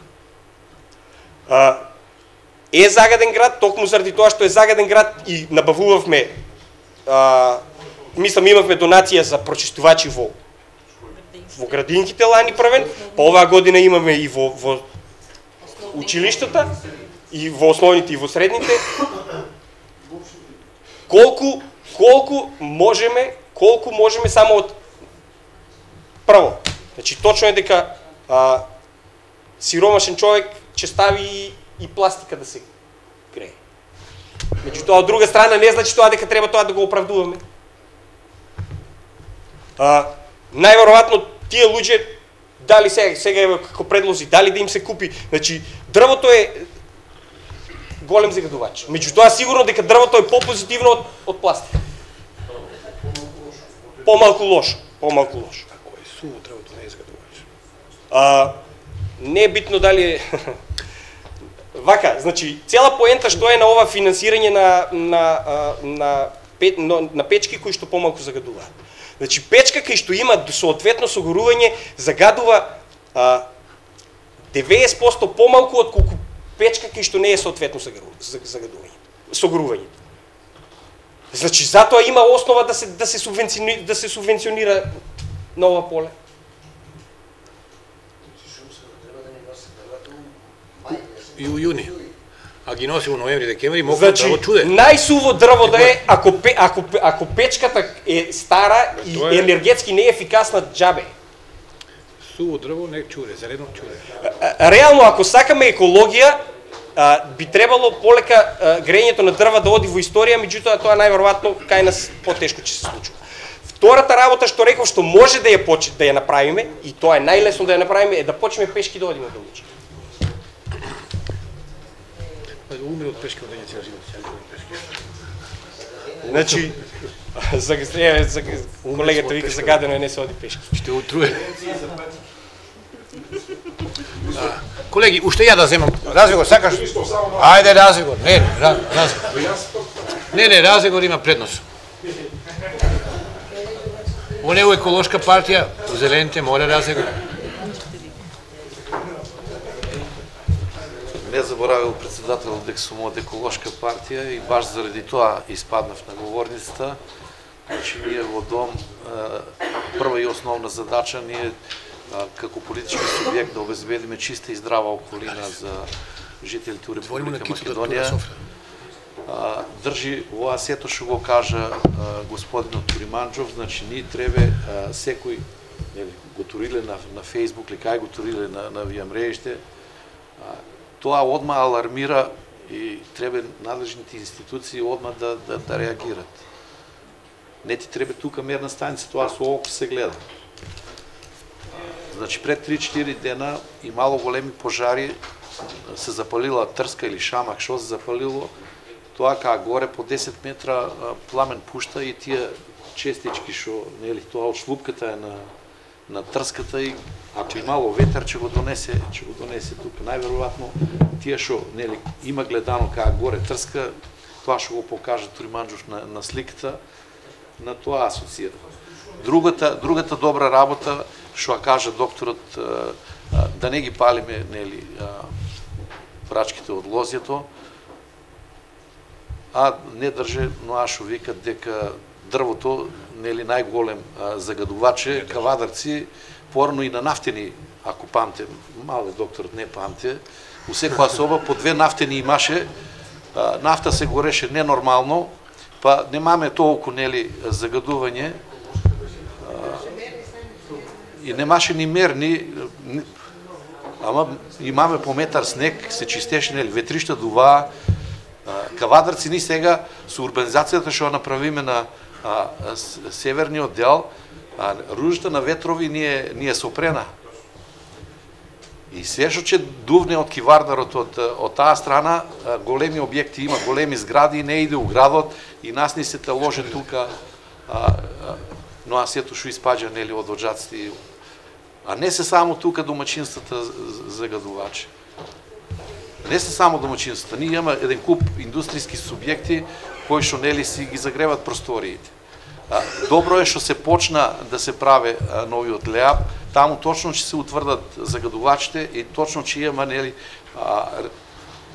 Е загаден град, токму заради тоа што е загаден град и набавувавме, мислам имавме донација за прочистувачи во градинките лани првен, па оваа година имаме и во училиштата, и во основните и во средните. Колку можеме само од прво. Значи точно е дека сиромашен човек ќе стави и пластика да се грее. Меѓутоа од друга страна не значи тоа дека треба тоа да го оправдуваме. Најверојатно тие луѓе дали сега е како предлози, дали да им се купи, значи дрвото е голем загадувач. Меѓутоа сигурно дека дрвото е попозитивно од пластика. Помалку лошо. Ако е суво дрвото не е загадувач. Не е битно дали е вака, значи цела поента што е на ова финансирање на печки кои што помалку загадуваат. Значи печка кај што има соодветно согорување загадува 90% помалку од колку печка кај што не е соодветно согорување. Значи затоа има основа да се субвенционира нова поле. И у јуни. А ги носи у ноември, декември, мокро Значи, дрво чуде. најсуво дрво да е, ако печката е стара и енергетски не е ефикасна, џабе. Суво дрво не чуде, зелено чуде. Реално, ако сакаме екологија, би требало полека грејењето на дрва да оди во историја, меѓутоа тоа најверојатно кај нас потешко ќе се случува. Втората работа што реков што може да ја направиме, и тоа е најлесно да ја направиме, е да почнеме пешки да одиме до Лучи. Умре од пешки од дења цел живот. Значи, колегата вика загадено е не се оди пешки. Ще утруе. Колеги, уште ја да земам. Разговор, сакаш? Ајде, разговор. Не, разговор има предност. Оне у еколошка партија, у зелените море разговор. Не заборавил председател дека сум од еколошка партија и баш заради тоа испаднав на говорницата. Значи ние во дом прва и основна задача ние како политички субјект да обезбедиме чиста и здрава околина за жителите у Република Македонија. Држи ова сето што го кажа господинот Туриманџов, значи ние требе секој го туриле на Фейсбук или кај го туриле на вија мрежите. Тоа одма алармира и треба надлежните институции одма да реагират. Не ти треба тука мерна станица, тоа со око се гледа. Значи пред 3-4 дена и мало големи пожари се запалила трска или шамак, што се запалило, тоа кај горе по 10 метра пламен пушта и тие честички што, нели, тоа од шлупката е на трската и ако имало ветер ќе го донесе тука. Најверојатно тие што, нели, има гледано кај горе трска, тоа што го покажа Туриманџов на сликата, на тоа асоцира. Другата добра работа што кажа докторот, да не ги палиме, нели, прачките од лозјето, а не држе, но што викат дека дрвото, нели, најголем загадувач е кавадарци, порано и на нафтени, ако памте, мале докторот не памте, у секоја соба по 2 нафтени имаше, нафта се гореше ненормално, па немаме толку, нели, загадување, и немаше ни мерни, ама имаме по метар снег, се чистеше, нели, ветришта дуваа, кавадарци ни сега со урбанизацијата што направиме на северниот дел, ружата на ветрови ни е сопрена. И се што ќе дувне од кивардарот од таа страна, големи објекти има, големи згради, не иде у градот и нас ни се ложе тука, но сето што испаѓа, нели, од оджаците. А не се само тука домаќинствата загадувачи. Не се само домаќинствата, ние имаме еден куп индустријски субјекти кои што, нели, си ги загреват просториите. Добро е што се почна да се праве новиот ЛЕАП, таму точно ќе се утврдат загадувачите и точно ќе има, нели,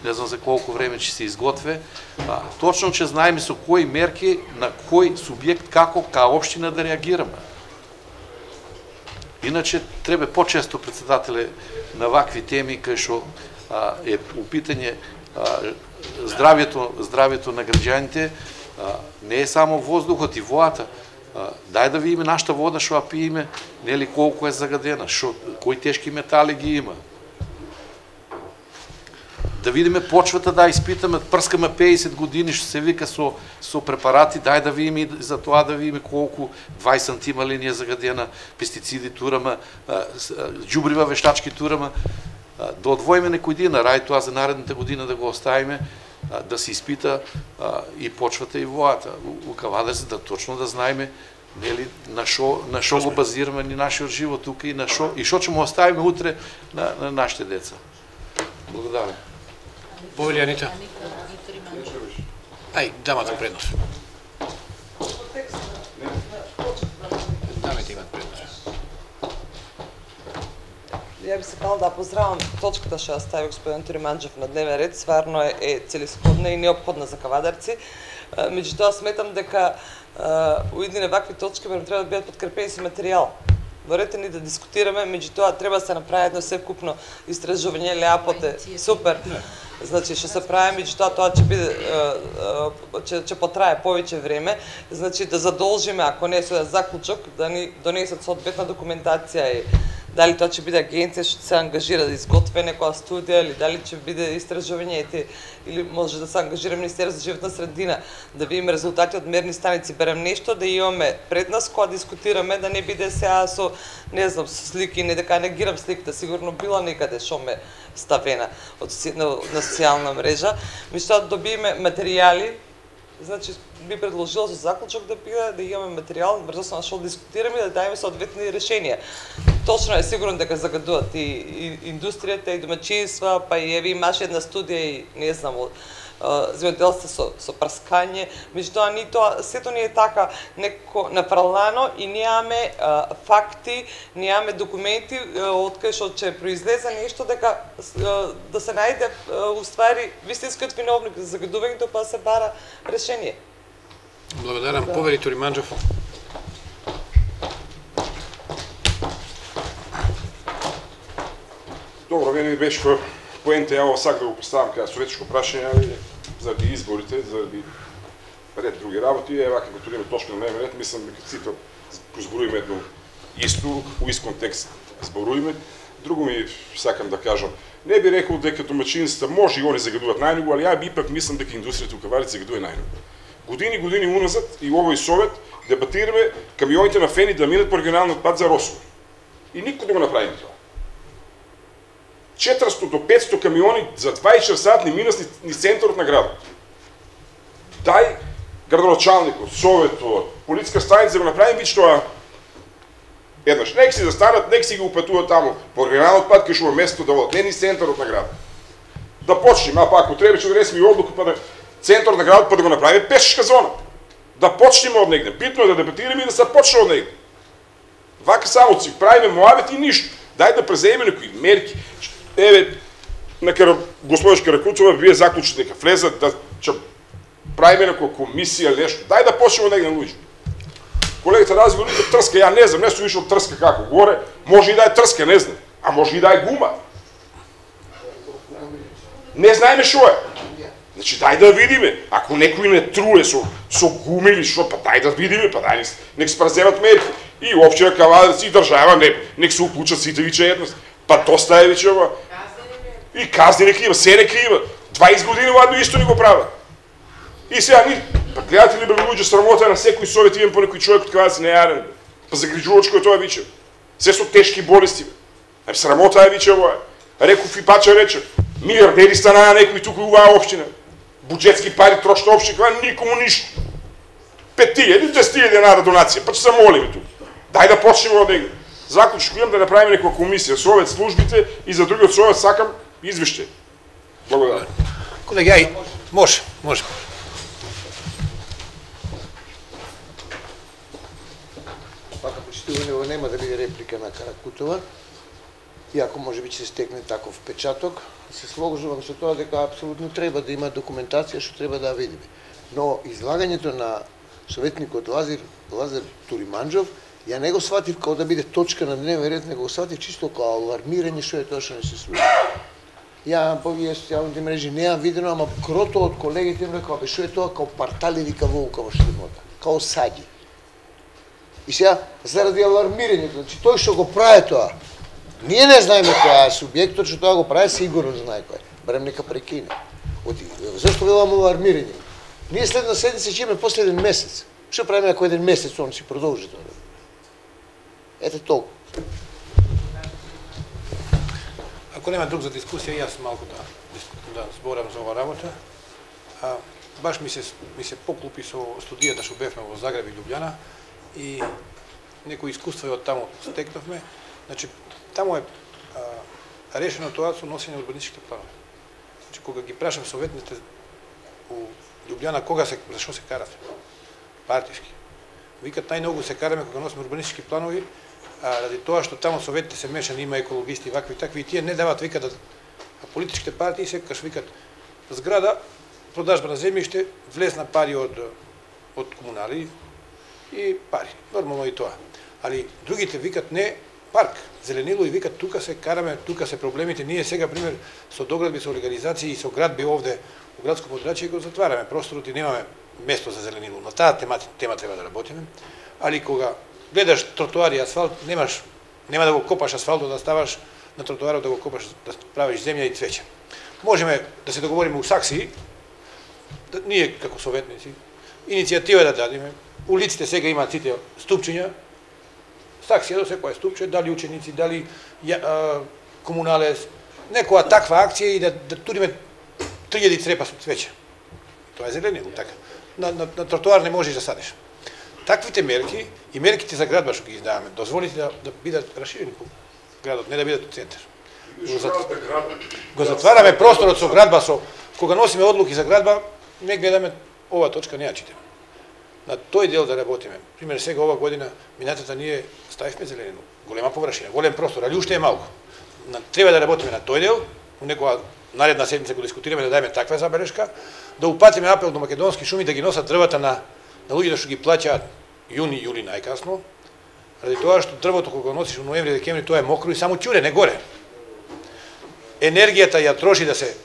не знам за колку време ќе се изготве, точно ќе знаеме со кои мерки на кој субјект како кај општина да реагираме. Иначе треба почесто, председателе, на вакви теми кај што е у питање здравјето на граѓаните, не е само воздухот и водата. Дај да видиме нашата вода што ја пиеме, нели, колку е загадена, кои тешки метали ги има. Да видиме почвата, да испитаме, прскаме 50 години што се вика со препарати, дај да видиме за тоа, да видиме колку 20 сантима линија загадена, пестициди тураме, џубрива вештачки тураме, да одвоиме некој дина, рај тоа за наредната година да го оставиме, да се испита и почвата и водата у Кавадарци, да точно да знаеме, нели, на шо го базираме ни нашиот живот тука и шо ќе му оставиме утре на нашите деца. Благодарам. Повели Анита. Ај, дамата предност. Дамите имат предност. Ја би сакала да поздравам точката што ја стави господин Туриманџев на дневен ред, стварно е целесходна и неопходна за кавадарци. Меѓутоа сметам дека уидни вакви точки треба да бидат подкрепени со материјал. Дорете ни да дискутираме, меѓутоа треба да се направи едно секупно истражување, леапот е супер. Значи што се прави, меѓутоа тоа ќе биде ќе потрае повеќе време, значи да задолжиме ако не со заклучок да ни донесат соодветна документација и дали тоа ќе биде агенција што се ангажира да изготви некоја студија или дали ќе биде истражување или може да се ангажира Министерство за животна средина да видиме резултати од мерни станици, берем нешто да имаме пред нас кога дискутираме, да не биде сега со не знам со слики, не дека негирам сликата, сигурно била некаде што ме ставена на социјална мрежа, меѓутоа да добиеме материјали. Значи би предложила за заклучок да имаме материјал брзо на што дискутираме и да дајме соодветни решенија. Точно е сигурно дека загадуват и индустријата и домаќинства, па и еве имаше една студија и не знам земјоделство со прскање, меѓутоа ни тоа сето не е така некако нафрлано и немаме факти, немаме документи од кај што ќе произлезе нешто дека да се најде уствари вистинскиот виновник за загадувањето, па се бара решение. Благодарам. Повери Туриманџев. Добро, мене ми беше поента, ја сак да го поставам кај советско прашање, али заради изборите, заради ред други работи, вака като имаме точка на дневен ред, мислам дека сите позборуиме едно исто, у ист контекст зборуиме. Друго ми сакам да кажам, не би рекол дека домаќинства може и они загадуваат најмногу, али ја би ипак мислам дека индустријата у Каварици загадува најмногу. Години уназад и овој совет дебатираме камионите на Фени да минат по регионалниот пат за Росово. И никој не го направи тоа. 400 до 500 камиони за 24 сат не минат ни центарот на градот. Дај градоначалникот, советот, полициска станица го направи вич тоа еднаш. Нека си застанат, нека си ги упатуват таму по регионалниот пат кај што е место да водат, не ни центарот на градот. Да почнем, па ако треба ќе донесеме и одлука па да центар на градот па да го направиме пешачка зона. Да почнеме од негде. Битно е да дебатираме и да се почне од негде. Вака само си правиме муавет и ништо. Дај да преземеме некои мерки. Еве, нека госпожа Каракуцова, вие заклучите дека влезат да ќе правиме некоја комисија или нешто. Дај да почнеме од негде луѓе. Колегата разговор вика трска, ја не знам, не сум вишал трска како горе, може и да е трска, не знам, а може и да е гума. Не знаеме што е. Значи, дај да видиме, ако некој не труе со гуми или што, па дај да видиме, па дај нек се преземат мерки. И општина Кавадарци и држава, нек се уклучат сите виче едност. Па доста е виче ова. И казни нека има, се нека има. 20 години ладно исто ни го прават. И сега ни, па гледате ли бе луѓе, срамота на секој совет имам по некој човек од Кавадарци не јарен. Па загрижувачко е тоа виче. Се со тешки болести. Срамота е виче ова. Реков и пача рече. Милиардери станаа некои тука оваа општина. Буџетски пари трошат општина, никому ништо. 5.000, 10.000 денара донација, па ќе се молиме тука. Дај да почнеме од негде. Заклучок имам да направиме некоја комисија, совет службите и за другиот совет сакам извештај. Благодарам. Колеги, ај, може. Пака почитуване, ова нема да биде реплика на Каракутова, иако може би ќе се стекне таков впечаток. Се сложувам со тоа дека апсолутно треба да има документација што треба да видиме. Но излагањето на советникот Лазар Туриманџев, ја не го сватив како да биде точка на дневен ред, него го сватив чисто како алармирање што е тоа што не се случи. Ја по вие социјалните мрежи неам видено, ама крото од колегите им рекоа, што е тоа, као партали вика волка во штимота, као саѓи. И сега, заради алармирањето, значи тој што го прави тоа, ние не знаеме кој е субјектот што тоа го прави, сигурно знае кој е. Барем нека прекине. Зашто велам алармирање? Ние следна седмица ќе имаме после еден месец. Што правиме ако еден месец он си продолжи тоа? Ете толку. Ако нема друг за дискусија, јас малку да зборам за ова работа. Баш ми се поклупи со студијата што бевме во Загреб и Лјубљана и некои искуства од таму стекнавме. Значи, таму е решено тоа со носење на урбанистички планови. Значи, кога ги прашам советните у Лјубљана за што се карате? Партиски. Викат најмногу се караме кога носиме урбанистички планови ради тоа што таму советите се мешани, има екологисти, вакви такви, и тие не дават, викат, а политичките партии секогаш викат зграда, продажба на земјиште, влезна пари од комунали и пари. Нормално и тоа. Али другите викат не, парк, зеленило, и викат тука се караме, тука се проблемите. Ние сега, пример, со доградби, со легализација и со градби овде у градско подрачје го затвараме просторот и немаме место за зеленило. На таа тема треба да работиме. Али кога гледаш тротоари и асфалт, нема да го копаш асфалтот, да ставаш на тротоарот, да го копаш, да правиш земја и цвеќе. Можеме да се договориме у Саксии, ние како советници, иницијатива да дадиме. Улиците сега имаат сите ступчиња, Саксија до секоја ступче, дали ученици, дали комуналес, некоја таква акција и да туриме 3000 црепа со цвеќе. Тоа е зеленило, така. На тротоар не можеш да садиш. Таквите мерки и мерките за градба што ги издаваме, дозволите да бидат расширени по градот, не да бидат у центар. Го затвараме просторот со градба, кога носиме одлуки за градба, не гледаме ова точка, не ја читаме. На тој дел да работиме. Пример, сега ова година, минатата ние ставивме зеленило, голема површина, голем простор, али уште е малку. Треба да работиме на тој дел, у некоја наредна седмица го дискутираме да дајме таква забелешка, да упатиме апел до македонски шуми да ги носат дрвата на луѓето што ги плаќаат јуни, јули најкасно, ради тоа што дрвото кога го носиш у ноември, декември, тоа е мокро и само ќуре, не горе. Енергијата ја троши да се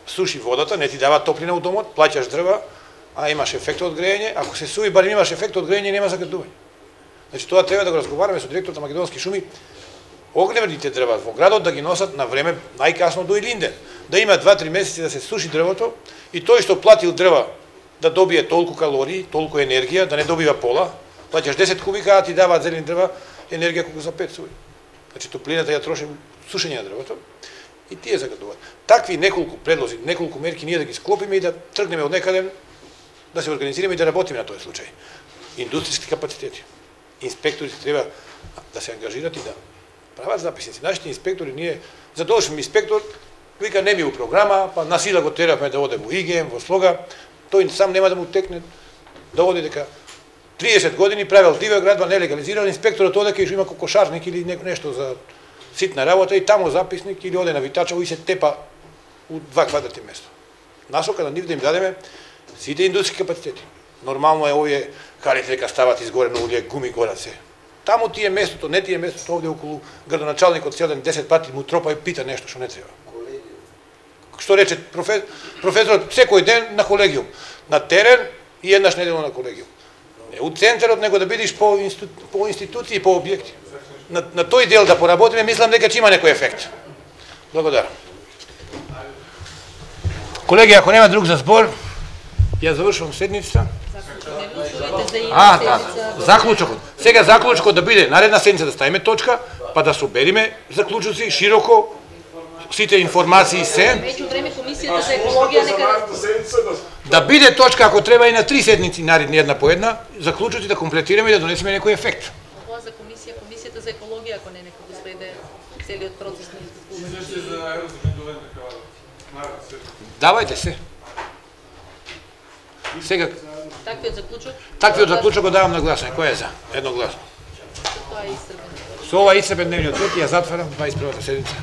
суши водата, не ти дава топлина у домот, плаќаш дрва, а имаш ефект од грејење, ако се суви, барем имаш ефект од грејење, нема загадување. Значи тоа треба да го разговараме со директорот на македонски шуми, огневните дрва во градот да ги носат на време најкасно до Илинден, да има 2-3 месеци да се суши дрвото и тој што платил дрва да добие толку калории, толку енергија, да не добива пола, плаќаш 10 кубика, а ти даваат зелени дрва енергија колку за 5 суви. Значи топлината ја троши сушење на дрвото и тие загадуваат. Такви неколку предлози, неколку мерки ние да ги склопиме и да тргнеме од некаде, да се организираме и да работиме на тој случај. Индустријски капацитети. Инспекторите треба да се ангажират и да прават записници. Нашите инспектори, ние задолжим инспектор, вика не ми у програма, па насила го теравме да оде во ИГМ, во Слога, тој сам нема да му текне да оде дека 30 години правел дива градба, не легализирал, инспекторот оде кај што има кокошарник или нешто за ситна работа и таму записник или оде на Витачево и се тепа у 2 квадратни место. Насока на нив да им дадеме сите индустријски капацитети. Нормално е овие халите дека стават изгоре на улие гуми горат се. Таму ти е местото, не ти е местото овде околу градоначалникот цел ден 10 пати му тропа и пита нешто што не треба. Што рече професорот секој ден на колегиум, на терен и еднаш неделно на колегиум. Не у центарот, него да бидиш по институции, по објекти. На тој дел да поработиме, мислам дека ќе има некој ефект. Благодарам. Колеги, ако нема друг за збор, ја завршувам седницата. Заклучокот. Сега заклучокот да биде наредна седница да ставиме точка, па да собериме заклучоци широко, сите информации се. Меѓу време комисијата за екологија нека да биде точка ако треба и на 3 седници наредни една по една, заклучоци да комплетираме и да донесеме некој ефект. Тоа за комисијата за екологија ако не нека го следе целиот процес на Давајте се. Сега таквиот заклучок го давам на гласање. Кој е за? Едногласно. Тоа е исцрпен. Со ова исцрпен дневниот ред ја затварам 21-та седница.